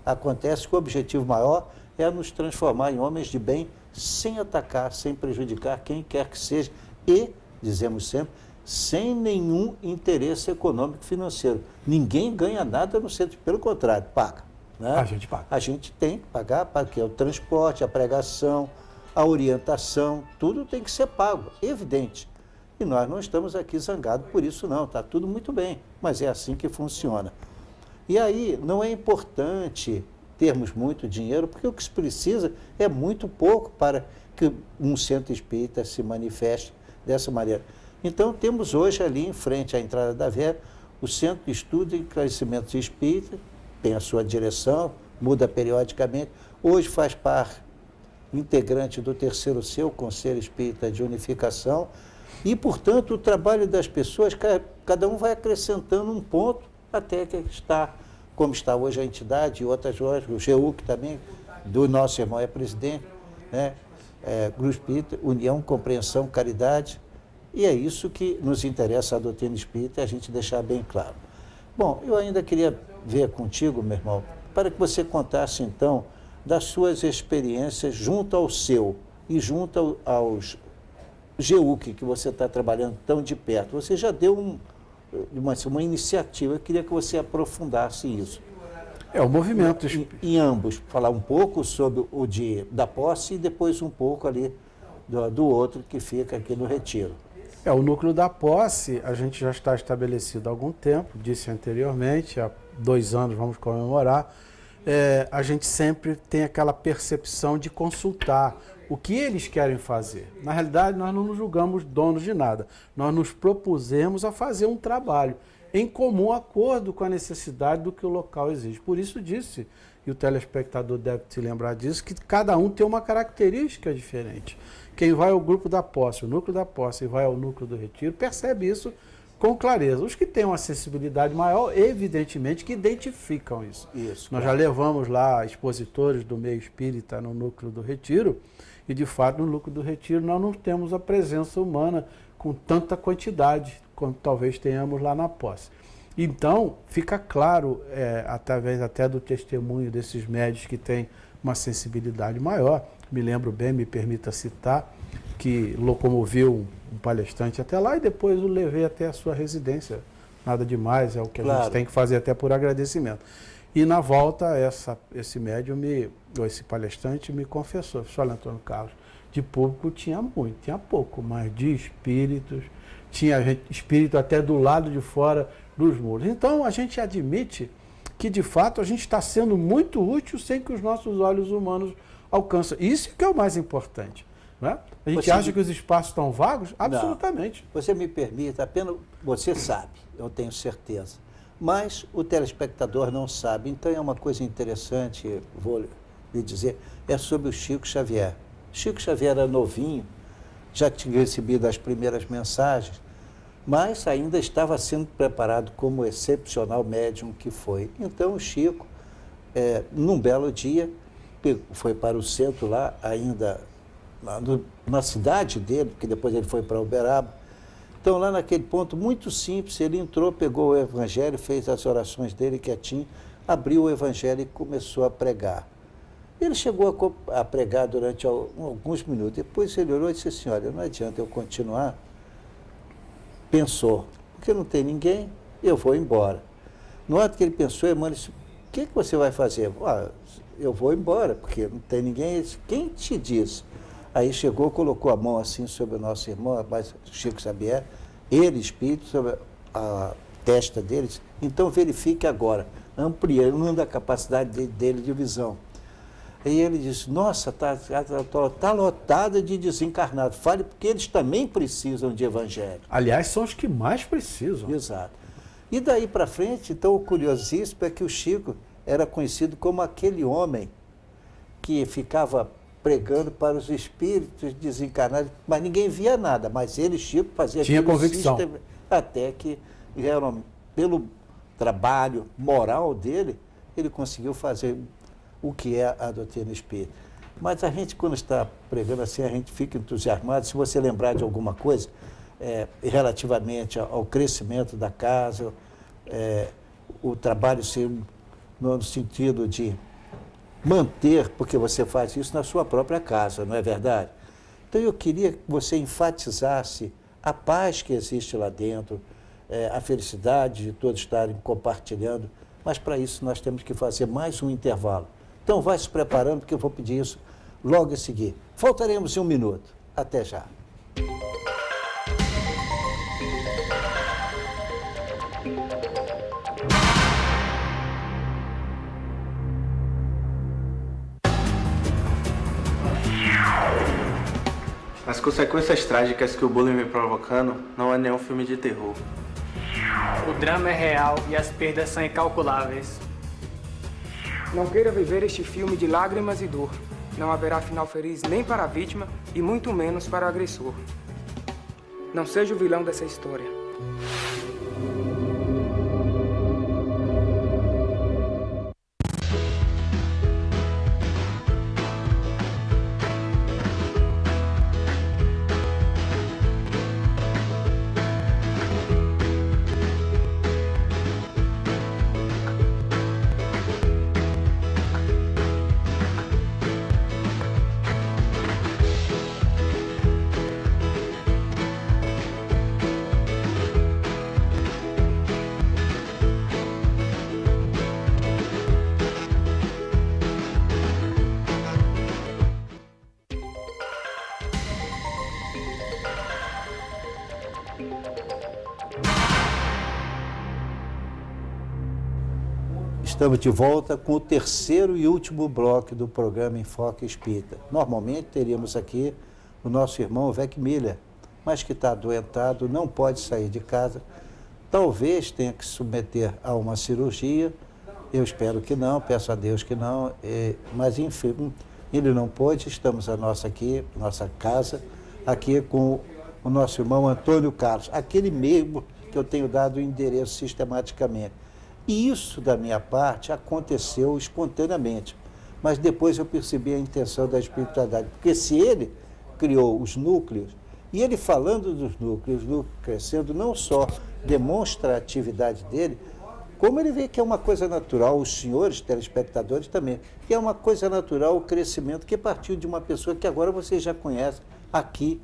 [SPEAKER 3] acontece que o objetivo maior é nos transformar em homens de bem, sem atacar, sem prejudicar quem quer que seja e, dizemos sempre, sem nenhum interesse econômico e financeiro. Ninguém ganha nada no centro, pelo contrário, paga. Né?
[SPEAKER 4] A gente paga.
[SPEAKER 3] A gente tem que pagar, porque o transporte, a pregação, a orientação, tudo tem que ser pago, evidente. E nós não estamos aqui zangados por isso não, está tudo muito bem, mas é assim que funciona. E aí não é importante termos muito dinheiro, porque o que se precisa é muito pouco para que um centro espírita se manifeste dessa maneira. Então temos hoje ali em frente à entrada da Vera, o Centro de Estudo e Esclarecimentos Espíritas, tem a sua direção, muda periodicamente, hoje faz parte integrante do terceiro C, o Conselho Espírita de Unificação, e, portanto, o trabalho das pessoas, cada um vai acrescentando um ponto até que está, como está hoje a entidade e outras horas, o GEUC também, do nosso irmão é presidente, né? Grupo Espírita, União, Compreensão, Caridade, E é isso que nos interessa a doutrina espírita, a gente deixar bem claro. Bom, eu ainda queria ver contigo, meu irmão, para que você contasse, então, das suas experiências junto ao seu e junto aos GEUC, que você está trabalhando tão de perto. Você já deu uma iniciativa, eu queria que você aprofundasse isso.
[SPEAKER 4] O movimento...
[SPEAKER 3] Em ambos, falar um pouco sobre o da posse e depois um pouco ali do outro que fica aqui no Retiro.
[SPEAKER 4] O núcleo da posse, a gente já está estabelecido há algum tempo, disse anteriormente, há 2 anos vamos comemorar. A gente sempre tem aquela percepção de consultar o que eles querem fazer. Na realidade, nós não nos julgamos donos de nada. Nós nos propusemos a fazer um trabalho em comum acordo com a necessidade do que o local exige. Por isso disse, e o telespectador deve se lembrar disso, que cada um tem uma característica diferente. Quem vai ao grupo da posse, o núcleo da posse, e vai ao núcleo do retiro, percebe isso com clareza. Os que têm uma sensibilidade maior, evidentemente, que identificam isso. Nós já levamos lá expositores do meio espírita no núcleo do retiro, e de fato no núcleo do retiro nós não temos a presença humana com tanta quantidade quanto talvez tenhamos lá na posse. Então, fica claro, através até do testemunho desses médios que têm uma sensibilidade maior, me lembro bem, me permita citar, que locomoveu um palestrante até lá e depois o levei até a sua residência. Nada demais, é o que a gente tem que fazer até por agradecimento. E na volta, esse médium, esse palestrante me confessou, olha, Antônio Carlos, de público tinha muito, tinha pouco, mas de espíritos, tinha espírito até do lado de fora dos muros. Então, a gente admite que, de fato, a gente está sendo muito útil sem que os nossos olhos humanos alcançam. Isso que é o mais importante. Né? A gente acha que os espaços estão vagos? Absolutamente.
[SPEAKER 3] Não. Você me permita, apenas você sabe, eu tenho certeza. Mas o telespectador não sabe. Então, é uma coisa interessante, vou lhe dizer, é sobre o Chico Xavier. Chico Xavier era novinho, já tinha recebido as primeiras mensagens, mas ainda estava sendo preparado como excepcional médium que foi. Então, o Chico, num belo dia, foi para o centro lá, ainda na cidade dele, porque depois ele foi para Uberaba. Então, lá naquele ponto muito simples, ele entrou, pegou o evangelho, fez as orações dele quietinho, abriu o evangelho e começou a pregar. Ele chegou a pregar durante alguns minutos. Depois ele olhou e disse assim, olha, não adianta eu continuar. Pensou, porque não tem ninguém, eu vou embora. No ato que ele pensou, Emmanuel disse, o que você vai fazer? Eu vou embora, porque não tem ninguém. Ele disse, quem te disse? Aí chegou, colocou a mão assim sobre o nosso irmão, Chico Xavier, ele, espírito, sobre a testa deles. Então verifique agora, ampliando a capacidade dele de visão. E ele disse, nossa, está lotada de desencarnados. Fale, porque eles também precisam de evangelho.
[SPEAKER 4] Aliás, são os que mais precisam.
[SPEAKER 3] Exato. E daí para frente, então, o curiosíssimo é que o Chico era conhecido como aquele homem que ficava pregando para os espíritos desencarnados, mas ninguém via nada, mas ele, Chico, fazia...
[SPEAKER 4] Tinha convicção.
[SPEAKER 3] Até que, pelo trabalho moral dele, ele conseguiu fazer o que é a doutrina espírita. Mas a gente, quando está pregando assim, a gente fica entusiasmado. Se você lembrar de alguma coisa, relativamente ao crescimento da casa, o trabalho ser no sentido de manter, porque você faz isso na sua própria casa, não é verdade? Então eu queria que você enfatizasse a paz que existe lá dentro, a felicidade de todos estarem compartilhando, mas para isso nós temos que fazer mais um intervalo. Então vai se preparando, porque eu vou pedir isso logo a seguir. Faltaremos 1 minuto. Até já.
[SPEAKER 7] As consequências trágicas que o bullying vem provocando não é nenhum filme de terror.
[SPEAKER 8] O drama é real e as perdas são incalculáveis.
[SPEAKER 9] Não queira viver este filme de lágrimas e dor. Não haverá final feliz nem para a vítima e muito menos para o agressor. Não seja o vilão dessa história.
[SPEAKER 3] Estamos de volta com o terceiro e último bloco do programa Enfoque Espírita. Normalmente teríamos aqui o nosso irmão Vec Miller, mas que está adoentado, não pode sair de casa. Talvez tenha que se submeter a uma cirurgia. Eu espero que não, peço a Deus que não, mas enfim, ele não pôde. Estamos nossa casa, aqui com o nosso irmão Antônio Carlos, aquele mesmo que eu tenho dado o endereço sistematicamente. E isso, da minha parte, aconteceu espontaneamente, mas depois eu percebi a intenção da espiritualidade, porque se ele criou os núcleos, e ele falando dos núcleos, crescendo, não só demonstra a atividade dele, como ele vê que é uma coisa natural, os senhores telespectadores também, que é uma coisa natural o crescimento que partiu de uma pessoa que agora vocês já conhecem aqui,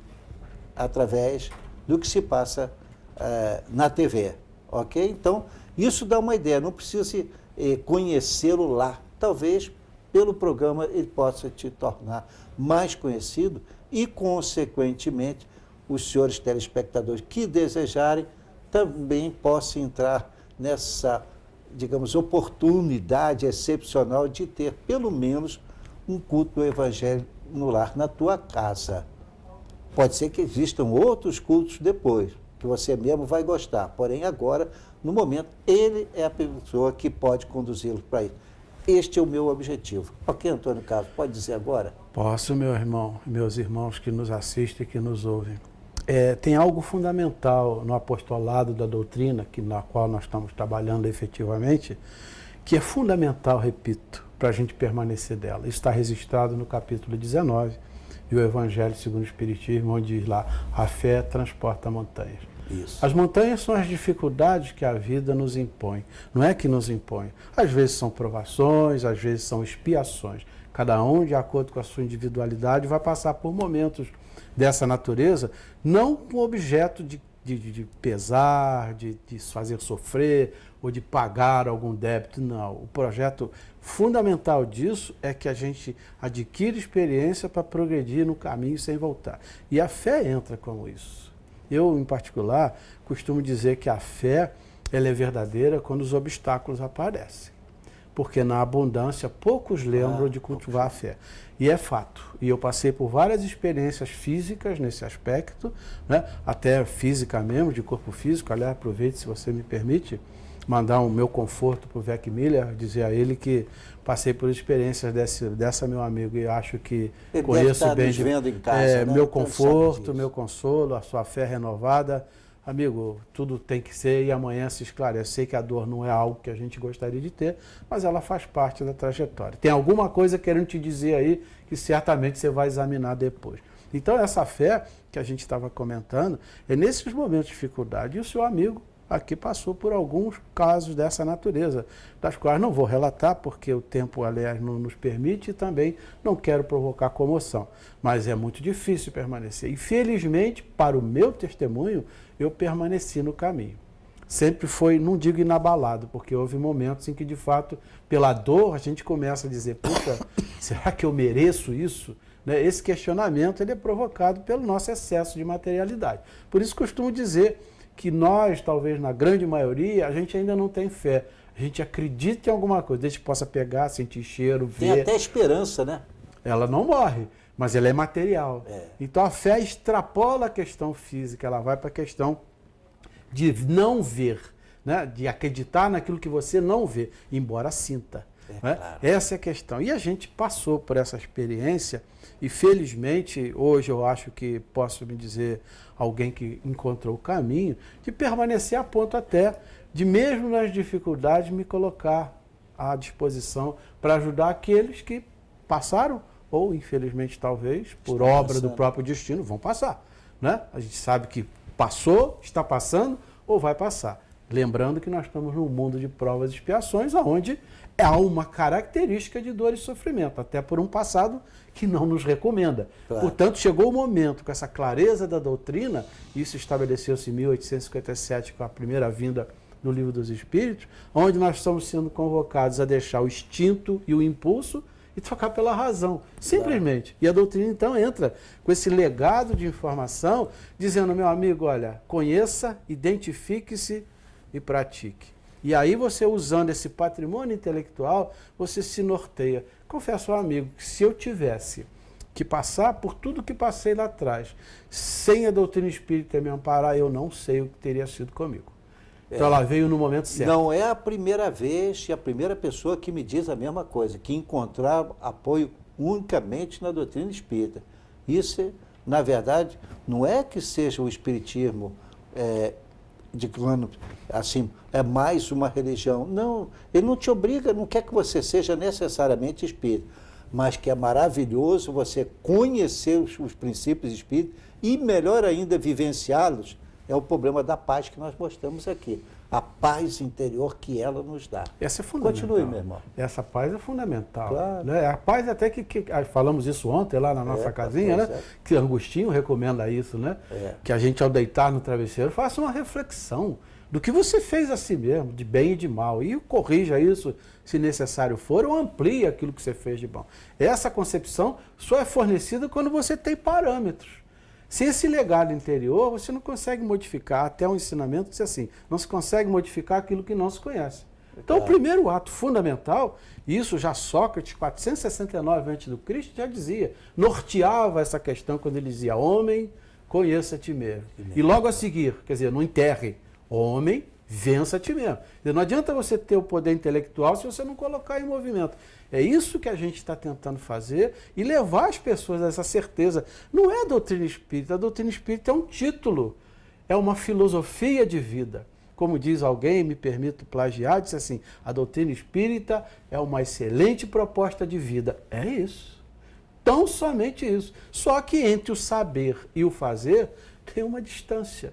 [SPEAKER 3] através do que se passa na TV, ok? Então, isso dá uma ideia, não precisa conhecê-lo lá. Talvez, pelo programa, ele possa te tornar mais conhecido e, consequentemente, os senhores telespectadores que desejarem também possam entrar nessa, digamos, oportunidade excepcional de ter, pelo menos, um culto do Evangelho no lar, na tua casa. Pode ser que existam outros cultos depois, que você mesmo vai gostar. Porém, agora, no momento, ele é a pessoa que pode conduzi-lo para isso. Este é o meu objetivo. Ok, Antônio Carlos, pode dizer agora?
[SPEAKER 4] Posso, meu irmão, meus irmãos que nos assistem e que nos ouvem. Tem algo fundamental no apostolado da doutrina, na qual nós estamos trabalhando efetivamente, que é fundamental, repito, para a gente permanecer dela. Isso está registrado no capítulo 19 do Evangelho segundo o Espiritismo, onde diz lá, a fé transporta montanhas.
[SPEAKER 3] Isso.
[SPEAKER 4] As montanhas são as dificuldades que a vida nos impõe. Não é que nos impõe. Às vezes são provações, às vezes são expiações. Cada um, de acordo com a sua individualidade, vai passar por momentos dessa natureza, não com objeto de pesar, de fazer sofrer ou de pagar algum débito, não. O projeto fundamental disso é que a gente adquire experiência para progredir no caminho sem voltar. E a fé entra como isso. Eu, em particular, costumo dizer que a fé ela é verdadeira quando os obstáculos aparecem. Porque na abundância poucos lembram de cultivar a fé. E é fato. E eu passei por várias experiências físicas nesse aspecto, né? Até física mesmo, de corpo físico. Aliás, aproveite, se você me permite, mandar o meu conforto para o Vec Miller, dizer a ele que passei por experiências dessa meu amigo, e acho que
[SPEAKER 3] ele
[SPEAKER 4] conheço
[SPEAKER 3] deve estar
[SPEAKER 4] bem
[SPEAKER 3] nos vendo em casa, né?
[SPEAKER 4] meu conforto, meu consolo, a sua fé renovada. Amigo, tudo tem que ser e amanhã se esclarece. Sei que a dor não é algo que a gente gostaria de ter, mas ela faz parte da trajetória. Tem alguma coisa querendo te dizer aí que certamente você vai examinar depois. Então, essa fé que a gente estava comentando é nesses momentos de dificuldade. E o seu amigo aqui passou por alguns casos dessa natureza, das quais não vou relatar, porque o tempo, aliás, não nos permite e também não quero provocar comoção. Mas é muito difícil permanecer. E, felizmente, para o meu testemunho, eu permaneci no caminho. Sempre foi, não digo inabalado, porque houve momentos em que, de fato, pela dor, a gente começa a dizer, puxa, será que eu mereço isso? Né? Esse questionamento ele é provocado pelo nosso excesso de materialidade. Por isso costumo dizer que nós, talvez na grande maioria, a gente ainda não tem fé. A gente acredita em alguma coisa, desde que possa pegar, sentir cheiro, ver.
[SPEAKER 3] Tem até esperança, né?
[SPEAKER 4] Ela não morre, mas ela é material. Então a fé extrapola a questão física, ela vai para a questão de não ver, né? De acreditar naquilo que você não vê, embora sinta. Né? Claro. Essa é a questão. E a gente passou por essa experiência e, felizmente, hoje eu acho que posso me dizer alguém que encontrou o caminho de permanecer a ponto até de, mesmo nas dificuldades, me colocar à disposição para ajudar aqueles que passaram ou, infelizmente, talvez, por obra do próprio destino, vão passar. Né? A gente sabe que passou, está passando ou vai passar. Lembrando que nós estamos num mundo de provas e expiações, onde há uma característica de dor e sofrimento, até por um passado que não nos recomenda. Claro. Portanto, chegou o momento, com essa clareza da doutrina, isso estabeleceu-se em 1857, com a primeira vinda do Livro dos Espíritos, onde nós estamos sendo convocados a deixar o instinto e o impulso e trocar pela razão, simplesmente. Claro. E a doutrina, então, entra com esse legado de informação, dizendo, meu amigo, olha, conheça, identifique-se e pratique. E aí você, usando esse patrimônio intelectual, você se norteia. Confesso ao amigo que se eu tivesse que passar por tudo que passei lá atrás, sem a doutrina espírita me amparar, eu não sei o que teria sido comigo. Então ela veio no momento certo.
[SPEAKER 3] Não é a primeira vez e a primeira pessoa que me diz a mesma coisa, que encontrar apoio unicamente na doutrina espírita. Isso, na verdade, não é que seja o espiritismo, assim, é mais uma religião. Não, ele não te obriga, não quer que você seja necessariamente espírita, mas que é maravilhoso você conhecer os princípios espíritas e, melhor ainda, vivenciá-los. É o problema da paz que nós mostramos aqui. A paz interior que ela nos dá.
[SPEAKER 4] Essa é fundamental.
[SPEAKER 3] Continue, meu irmão.
[SPEAKER 4] Essa paz é fundamental.
[SPEAKER 3] Claro.
[SPEAKER 4] Né? A paz até que falamos isso ontem lá na nossa casinha, né? Que Agostinho recomenda isso, né? Que a gente, ao deitar no travesseiro, faça uma reflexão do que você fez a si mesmo, de bem e de mal, e corrija isso, se necessário for, ou amplie aquilo que você fez de bom. Essa concepção só é fornecida quando você tem parâmetros. Sem esse legado interior, você não consegue modificar, até um ensinamento diz assim, não se consegue modificar aquilo que não se conhece. Então, o primeiro ato fundamental, isso já Sócrates, 469 a.C., já dizia, norteava essa questão quando ele dizia, homem, conheça a ti mesmo. E logo a seguir, quer dizer, não enterre, homem, vença a ti mesmo. Não adianta você ter o poder intelectual se você não colocar em movimento. É isso que a gente está tentando fazer e levar as pessoas a essa certeza. Não é a doutrina espírita é um título, é uma filosofia de vida. Como diz alguém, me permito plagiar, disse assim, a doutrina espírita é uma excelente proposta de vida. É isso. Tão somente isso. Só que entre o saber e o fazer tem uma distância.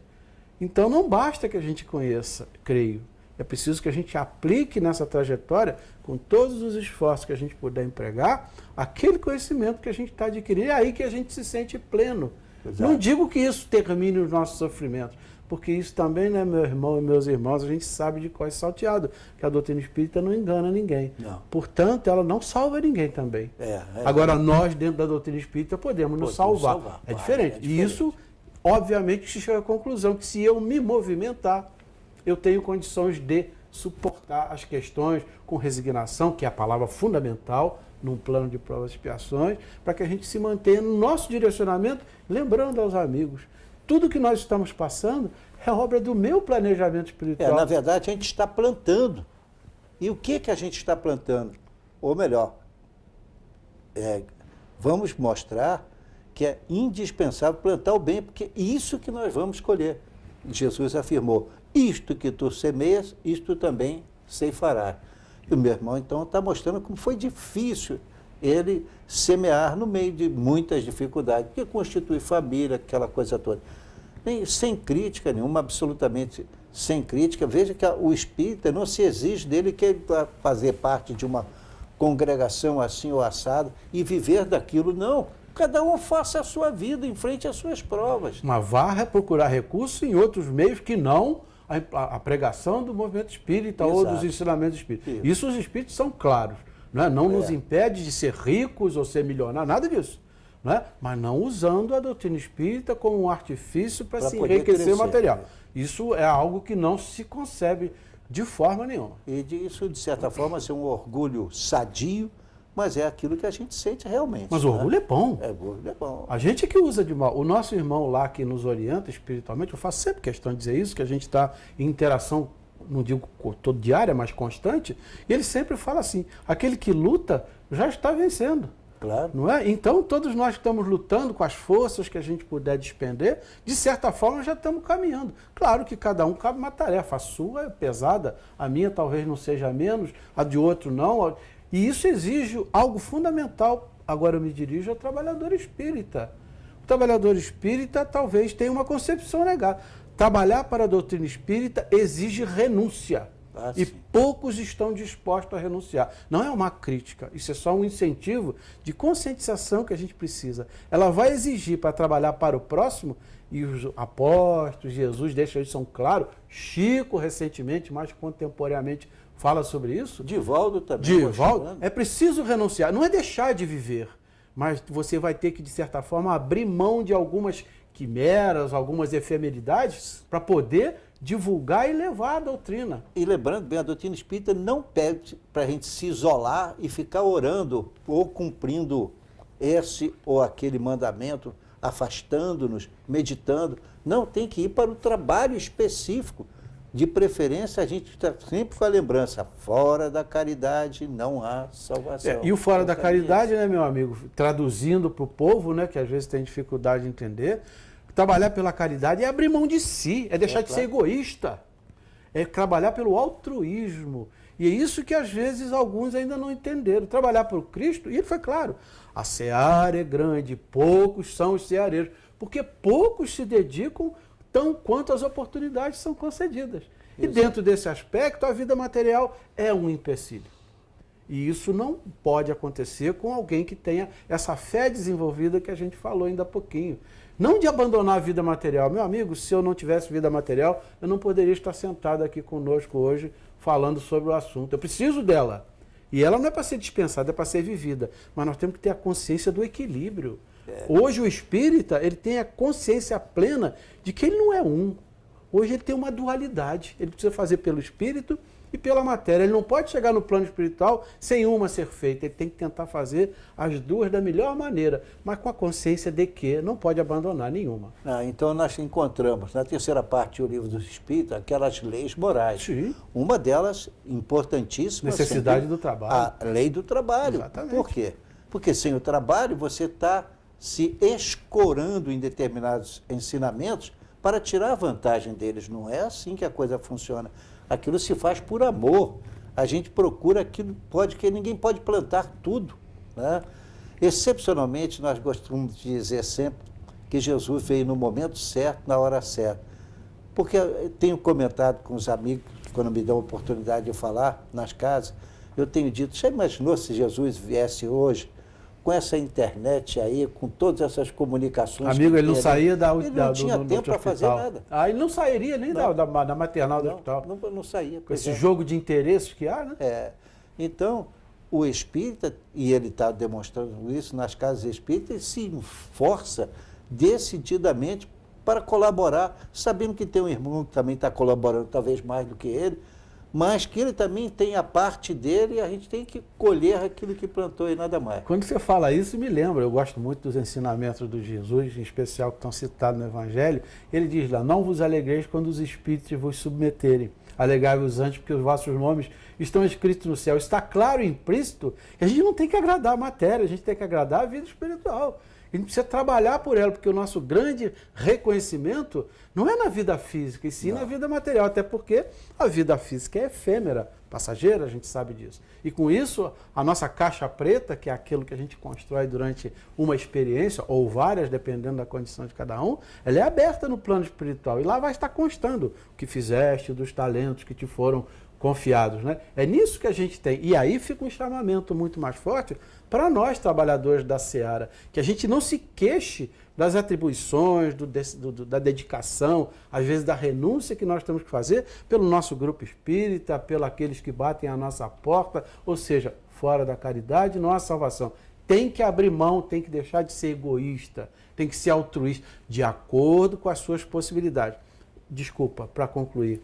[SPEAKER 4] Então não basta que a gente conheça, creio. É preciso que a gente aplique nessa trajetória, com todos os esforços que a gente puder empregar, aquele conhecimento que a gente está adquirindo. É aí que a gente se sente pleno. Exato. Não digo que isso termine os nossos sofrimentos, porque isso também, né, meu irmão e meus irmãos, a gente sabe de qual é salteado, que a doutrina espírita não engana ninguém. Não. Portanto, ela não salva ninguém também. Agora, nós, dentro da doutrina espírita, podemos nos salvar. É diferente. E isso, obviamente, se chega à conclusão que se eu me movimentar, eu tenho condições de suportar as questões com resignação, que é a palavra fundamental num plano de provas e expiações, para que a gente se mantenha no nosso direcionamento, lembrando aos amigos, tudo que nós estamos passando é obra do meu planejamento espiritual.
[SPEAKER 3] Na verdade, a gente está plantando. E o que a gente está plantando? Ou melhor, vamos mostrar que é indispensável plantar o bem, porque é isso que nós vamos colher. Jesus afirmou, isto que tu semeias, isto também ceifarás. E o meu irmão, então, está mostrando como foi difícil ele semear no meio de muitas dificuldades, que constitui família, aquela coisa toda. Sem crítica nenhuma, absolutamente sem crítica. Veja que o espírita não se exige dele que ele vai fazer parte de uma congregação assim ou assada e viver daquilo, não. Cada um faça a sua vida, enfrente as suas provas.
[SPEAKER 4] Mas vá procurar recursos em outros meios que não a pregação do movimento espírita. Exato. Ou dos ensinamentos espíritas. Isso os espíritos são claros. Não nos impede de ser ricos ou ser milionários, nada disso. Mas não usando a doutrina espírita como um artifício para se enriquecer material. Isso é algo que não se concebe de forma nenhuma.
[SPEAKER 3] E isso, de certa forma, é um orgulho sadio, mas é aquilo que a gente sente realmente.
[SPEAKER 4] Mas o orgulho é bom.
[SPEAKER 3] Orgulho é bom.
[SPEAKER 4] A gente que usa de mal. O nosso irmão lá que nos orienta espiritualmente, eu faço sempre questão de dizer isso, que a gente está em interação, não digo todo diária, mas constante, e ele sempre fala assim, aquele que luta já está vencendo.
[SPEAKER 3] Claro.
[SPEAKER 4] Não é? Então, todos nós que estamos lutando com as forças que a gente puder despender, de certa forma já estamos caminhando. Claro que cada um cabe uma tarefa. A sua é pesada, a minha talvez não seja menos, a de outro não. E isso exige algo fundamental. Agora eu me dirijo ao trabalhador espírita. O trabalhador espírita talvez tenha uma concepção negada. Trabalhar para a doutrina espírita exige renúncia. E poucos estão dispostos a renunciar. Não é uma crítica, isso é só um incentivo de conscientização que a gente precisa. Ela vai exigir para trabalhar para o próximo, e os apóstolos, Jesus deixa isso claro, Chico recentemente, mais contemporaneamente, fala sobre isso.
[SPEAKER 3] Divaldo também.
[SPEAKER 4] Divaldo, é preciso renunciar, não é deixar de viver, mas você vai ter que, de certa forma, abrir mão de algumas quimeras, algumas efemeridades, para poder divulgar e levar a doutrina.
[SPEAKER 3] E lembrando bem, a doutrina espírita não pede para a gente se isolar e ficar orando ou cumprindo esse ou aquele mandamento, afastando-nos, meditando. Não, tem que ir para o trabalho específico. De preferência, a gente está sempre com a lembrança, fora da caridade não há salvação.
[SPEAKER 4] E o fora da caridade, né, meu amigo, traduzindo para o povo, né, que às vezes tem dificuldade de entender, trabalhar pela caridade é abrir mão de si, é deixar de ser egoísta, é trabalhar pelo altruísmo. E é isso que às vezes alguns ainda não entenderam. Trabalhar por Cristo, e ele foi claro, a seara é grande, poucos são os ceareiros, porque poucos se dedicam tão quanto as oportunidades são concedidas. E dentro desse aspecto, a vida material é um empecilho. E isso não pode acontecer com alguém que tenha essa fé desenvolvida que a gente falou ainda há pouquinho. Não de abandonar a vida material. Meu amigo, se eu não tivesse vida material, eu não poderia estar sentado aqui conosco hoje falando sobre o assunto. Eu preciso dela. E ela não é para ser dispensada, é para ser vivida. Mas nós temos que ter a consciência do equilíbrio. Hoje o espírita, ele tem a consciência plena de que ele não é um. Hoje ele tem uma dualidade. Ele precisa fazer pelo espírito e pela matéria. Ele não pode chegar no plano espiritual sem uma ser feita. Ele tem que tentar fazer as duas da melhor maneira, mas com a consciência de que não pode abandonar nenhuma.
[SPEAKER 3] Então nós encontramos na terceira parte do livro do Espírito aquelas leis morais.
[SPEAKER 4] Sim.
[SPEAKER 3] Uma delas, importantíssima,
[SPEAKER 4] necessidade do trabalho.
[SPEAKER 3] A lei do trabalho.
[SPEAKER 4] Exatamente.
[SPEAKER 3] Por quê? Porque sem o trabalho você está se escorando em determinados ensinamentos para tirar vantagem deles. Não é assim que a coisa funciona. Aquilo se faz por amor. A gente procura aquilo que ninguém pode plantar tudo, né? Excepcionalmente, nós gostamos de dizer sempre que Jesus veio no momento certo, na hora certa. Porque eu tenho comentado com os amigos, quando me dão a oportunidade de falar nas casas, eu tenho dito, já imaginou se Jesus viesse hoje, com essa internet aí, com todas essas comunicações...
[SPEAKER 4] Amigo, ele não saía
[SPEAKER 3] ele não tinha tempo para fazer nada.
[SPEAKER 4] Ele não sairia nem da maternal do hospital.
[SPEAKER 3] Não saía.
[SPEAKER 4] Com esse jogo de interesses que há, né?
[SPEAKER 3] Então, o espírita, e ele está demonstrando isso nas casas espíritas, ele se esforça decididamente para colaborar, sabendo que tem um irmão que também está colaborando, talvez mais do que ele, mas que ele também tem a parte dele e a gente tem que colher aquilo que plantou e nada mais.
[SPEAKER 4] Quando você fala isso, me lembra, eu gosto muito dos ensinamentos de Jesus, em especial que estão citados no Evangelho. Ele diz lá, não vos alegreis quando os espíritos vos submeterem. Alegrai-vos antes, porque os vossos nomes estão escritos no céu. Está claro e implícito que a gente não tem que agradar a matéria, a gente tem que agradar a vida espiritual. A gente precisa trabalhar por ela, porque o nosso grande reconhecimento não é na vida física, e sim na vida material, até porque a vida física é efêmera, passageira, a gente sabe disso. E com isso, a nossa caixa preta, que é aquilo que a gente constrói durante uma experiência, ou várias, dependendo da condição de cada um, ela é aberta no plano espiritual, e lá vai estar constando o que fizeste, dos talentos que te foram confiados, né? É nisso que a gente tem. E aí fica um chamamento muito mais forte para nós, trabalhadores da seara, que a gente não se queixe das atribuições, da dedicação, às vezes da renúncia que nós temos que fazer pelo nosso grupo espírita, pelos aqueles que batem a nossa porta, ou seja, fora da caridade não há salvação. Tem que abrir mão, tem que deixar de ser egoísta, tem que ser altruísta, de acordo com as suas possibilidades. Desculpa, para concluir,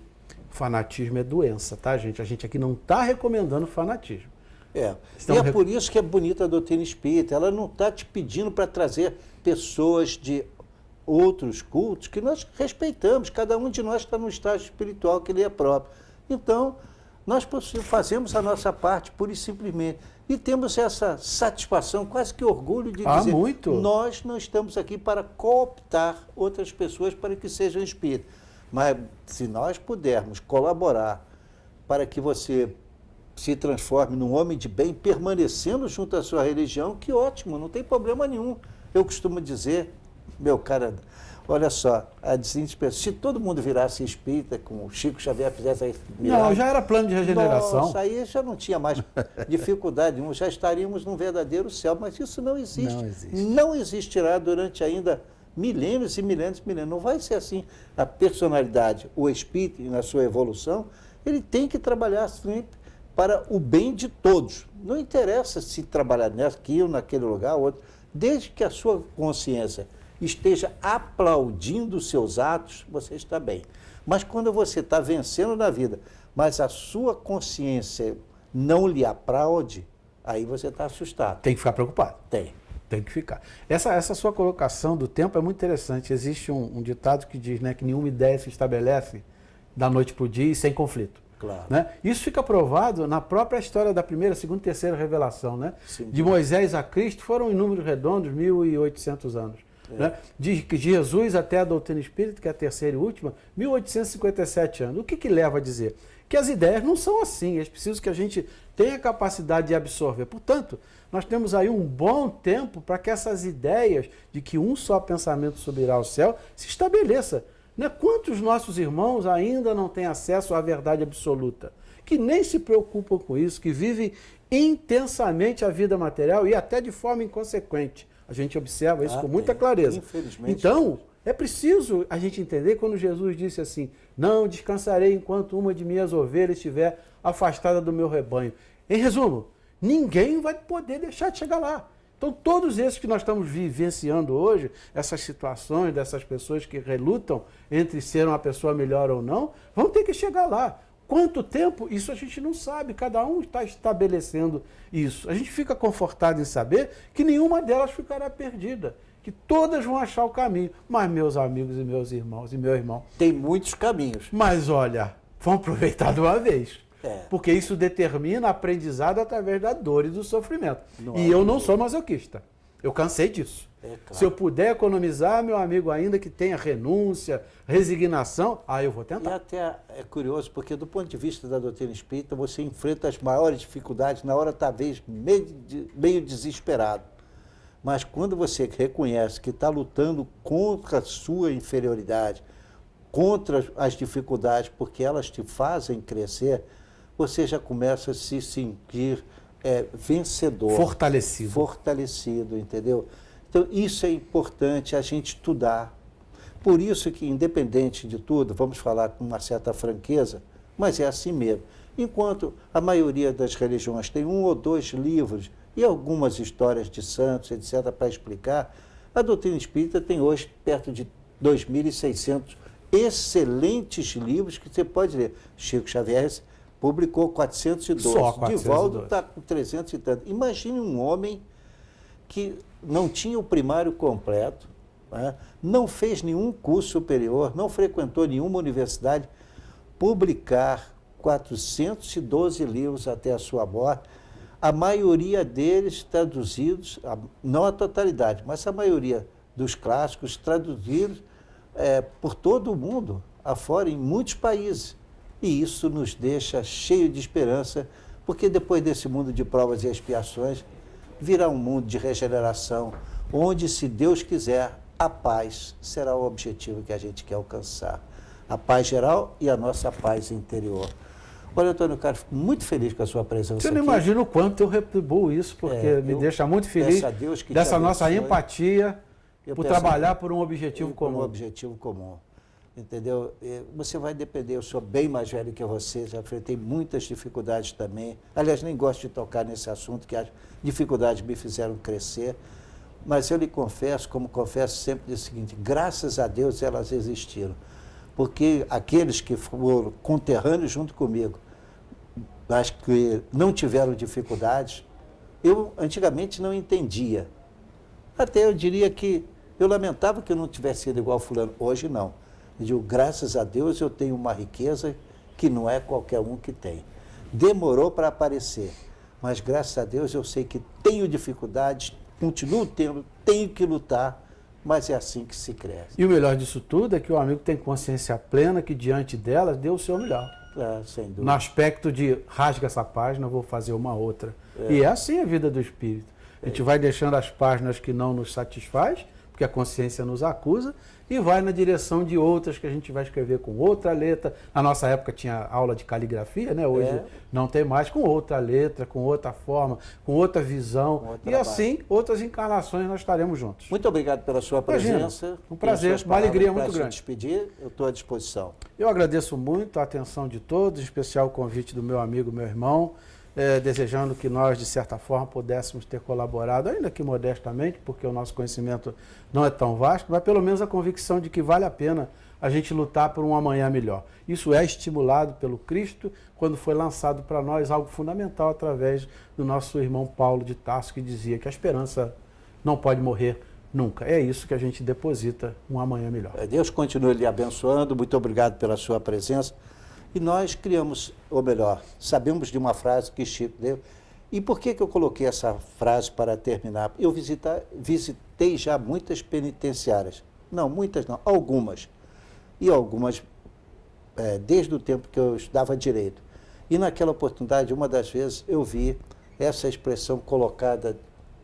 [SPEAKER 4] fanatismo é doença, tá, gente? A gente aqui não está recomendando fanatismo.
[SPEAKER 3] E é por isso que é bonita a doutrina espírita. Ela não está te pedindo para trazer pessoas de outros cultos que nós respeitamos. Cada um de nós está no estágio espiritual que ele é próprio. Então, nós fazemos a nossa parte pura e simplesmente. E temos essa satisfação, quase que orgulho de dizer, nós não estamos aqui para cooptar outras pessoas para que sejam espíritas. Mas se nós pudermos colaborar para que você se transforme num homem de bem, permanecendo junto à sua religião, que ótimo, não tem problema nenhum. Eu costumo dizer, meu cara, olha só, se todo mundo virasse espírita, como o Chico Xavier fizesse aí...
[SPEAKER 4] Não, já era plano de regeneração.
[SPEAKER 3] Nossa, aí já não tinha mais dificuldade nenhuma, já estaríamos num verdadeiro céu, mas isso não existe.
[SPEAKER 4] Não existe.
[SPEAKER 3] Não existirá durante ainda milênios e milênios e milênios. Não vai ser assim. A personalidade, o espírito, na sua evolução, ele tem que trabalhar sempre para o bem de todos. Não interessa se trabalhar aqui ou naquele lugar, outro, desde que a sua consciência esteja aplaudindo os seus atos, você está bem. Mas quando você está vencendo na vida, mas a sua consciência não lhe aplaude, aí você está assustado.
[SPEAKER 4] Tem que ficar preocupado.
[SPEAKER 3] Tem
[SPEAKER 4] que ficar. Essa sua colocação do tempo é muito interessante. Existe um ditado que diz, né, que nenhuma ideia se estabelece da noite para o dia e sem conflito.
[SPEAKER 3] Claro.
[SPEAKER 4] Né? Isso fica provado na própria história da primeira, segunda e terceira revelação. Né?
[SPEAKER 3] Sim.
[SPEAKER 4] De Moisés a Cristo foram em números redondos 1.800 anos. Né? De Jesus até a doutrina espírita, que é a terceira e última, 1.857 anos. O que leva a dizer? Que as ideias não são assim, é preciso que a gente tenha capacidade de absorver. Portanto, nós temos aí um bom tempo para que essas ideias de que um só pensamento subirá ao céu se estabeleça. Né? Quantos nossos irmãos ainda não têm acesso à verdade absoluta? Que nem se preocupam com isso, que vivem intensamente a vida material e até de forma inconsequente. A gente observa isso com muita clareza.
[SPEAKER 3] Infelizmente.
[SPEAKER 4] Então, é preciso a gente entender quando Jesus disse assim, não descansarei enquanto uma de minhas ovelhas estiver afastada do meu rebanho. Em resumo, ninguém vai poder deixar de chegar lá. Então, todos esses que nós estamos vivenciando hoje, essas situações dessas pessoas que relutam entre ser uma pessoa melhor ou não, vão ter que chegar lá. Quanto tempo? Isso a gente não sabe, cada um está estabelecendo isso. A gente fica confortado em saber que nenhuma delas ficará perdida, que todas vão achar o caminho. Mas, meus amigos e meus irmãos e meu irmão...
[SPEAKER 3] Tem muitos caminhos.
[SPEAKER 4] Mas, olha, vamos aproveitar de uma vez. Porque isso determina aprendizado através da dor e do sofrimento. E eu não sou masoquista. Eu cansei disso. Claro. Se eu puder economizar, meu amigo, ainda que tenha renúncia, resignação, eu vou tentar.
[SPEAKER 3] E até é curioso, porque do ponto de vista da doutrina espírita, você enfrenta as maiores dificuldades na hora, talvez, meio desesperado. Mas quando você reconhece que está lutando contra a sua inferioridade, contra as dificuldades, porque elas te fazem crescer, você já começa a se sentir vencedor. Fortalecido, entendeu? Então, isso é importante a gente estudar. Por isso que, independente de tudo, vamos falar com uma certa franqueza, mas é assim mesmo. Enquanto a maioria das religiões tem 1 ou 2 livros e algumas histórias de santos, etc., para explicar, a doutrina espírita tem hoje perto de 2.600 excelentes livros que você pode ler. Chico Xavier publicou 412.
[SPEAKER 4] Só 412.
[SPEAKER 3] Divaldo está com 300 e tanto. Imagine um homem que não tinha o primário completo, né? Não fez nenhum curso superior, não frequentou nenhuma universidade, publicar 412 livros até a sua morte, a maioria deles traduzidos, não a totalidade, mas a maioria dos clássicos traduzidos por todo o mundo, afora, em muitos países. E isso nos deixa cheio de esperança, porque depois desse mundo de provas e expiações, virá um mundo de regeneração, onde, se Deus quiser, a paz será o objetivo que a gente quer alcançar. A paz geral e a nossa paz interior. Olha, Antônio Carlos, fico muito feliz com a sua presença.
[SPEAKER 4] Você não imagina o quanto eu retribuo isso, porque me deixa muito feliz dessa nossa empatia por trabalhar por um objetivo comum.
[SPEAKER 3] Por um objetivo comum. Entendeu? Você vai depender, eu sou bem mais velho que você, já enfrentei muitas dificuldades também. Aliás, nem gosto de tocar nesse assunto, que as dificuldades me fizeram crescer. Mas eu lhe confesso, como confesso sempre, o seguinte: graças a Deus elas existiram. Porque aqueles que foram conterrâneos junto comigo, mas que não tiveram dificuldades, eu antigamente não entendia. Até eu diria que eu lamentava que eu não tivesse sido igual fulano. Hoje não. Eu digo, graças a Deus eu tenho uma riqueza que não é qualquer um que tem. Demorou para aparecer, mas graças a Deus eu sei que tenho dificuldades, continuo tendo, tenho que lutar, mas é assim que se cresce.
[SPEAKER 4] E o melhor disso tudo é que o amigo tem consciência plena que diante delas deu o seu melhor.
[SPEAKER 3] Sem dúvida.
[SPEAKER 4] No aspecto de rasga essa página, vou fazer uma outra. E é assim a vida do espírito. A gente vai deixando as páginas que não nos satisfaz, porque a consciência nos acusa, e vai na direção de outras que a gente vai escrever com outra letra. Na nossa época tinha aula de caligrafia, né? Hoje não tem mais, com outra letra, com outra forma, com outra visão. E assim, outras encarnações nós estaremos juntos.
[SPEAKER 3] Muito obrigado pela sua presença.
[SPEAKER 4] Imagina, um prazer, uma alegria muito grande.
[SPEAKER 3] Se despedir, eu estou à disposição.
[SPEAKER 4] Eu agradeço muito a atenção de todos, em especial o convite do meu amigo, meu irmão. desejando que nós, de certa forma, pudéssemos ter colaborado, ainda que modestamente, porque o nosso conhecimento não é tão vasto, mas pelo menos a convicção de que vale a pena a gente lutar por um amanhã melhor. Isso é estimulado pelo Cristo, quando foi lançado para nós algo fundamental através do nosso irmão Paulo de Tarso, que dizia que a esperança não pode morrer nunca. É isso que a gente deposita, um amanhã melhor.
[SPEAKER 3] Deus continue lhe abençoando, muito obrigado pela sua presença. E nós criamos, ou melhor, sabemos de uma frase que Chico deu. E por que eu coloquei essa frase para terminar? Eu visitei já muitas penitenciárias. Não, muitas não, algumas. E algumas desde o tempo que eu estudava direito. E naquela oportunidade, uma das vezes, eu vi essa expressão colocada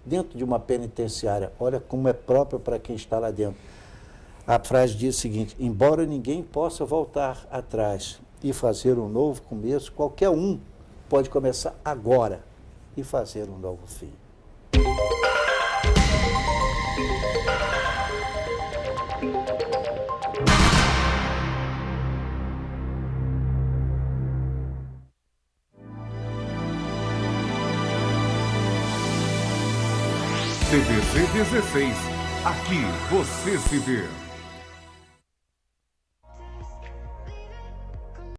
[SPEAKER 3] dentro de uma penitenciária. Olha como é próprio para quem está lá dentro. A frase diz o seguinte: embora ninguém possa voltar atrás e fazer um novo começo, qualquer um pode começar agora e fazer um novo fim.
[SPEAKER 2] CBC 16. Aqui você se vê.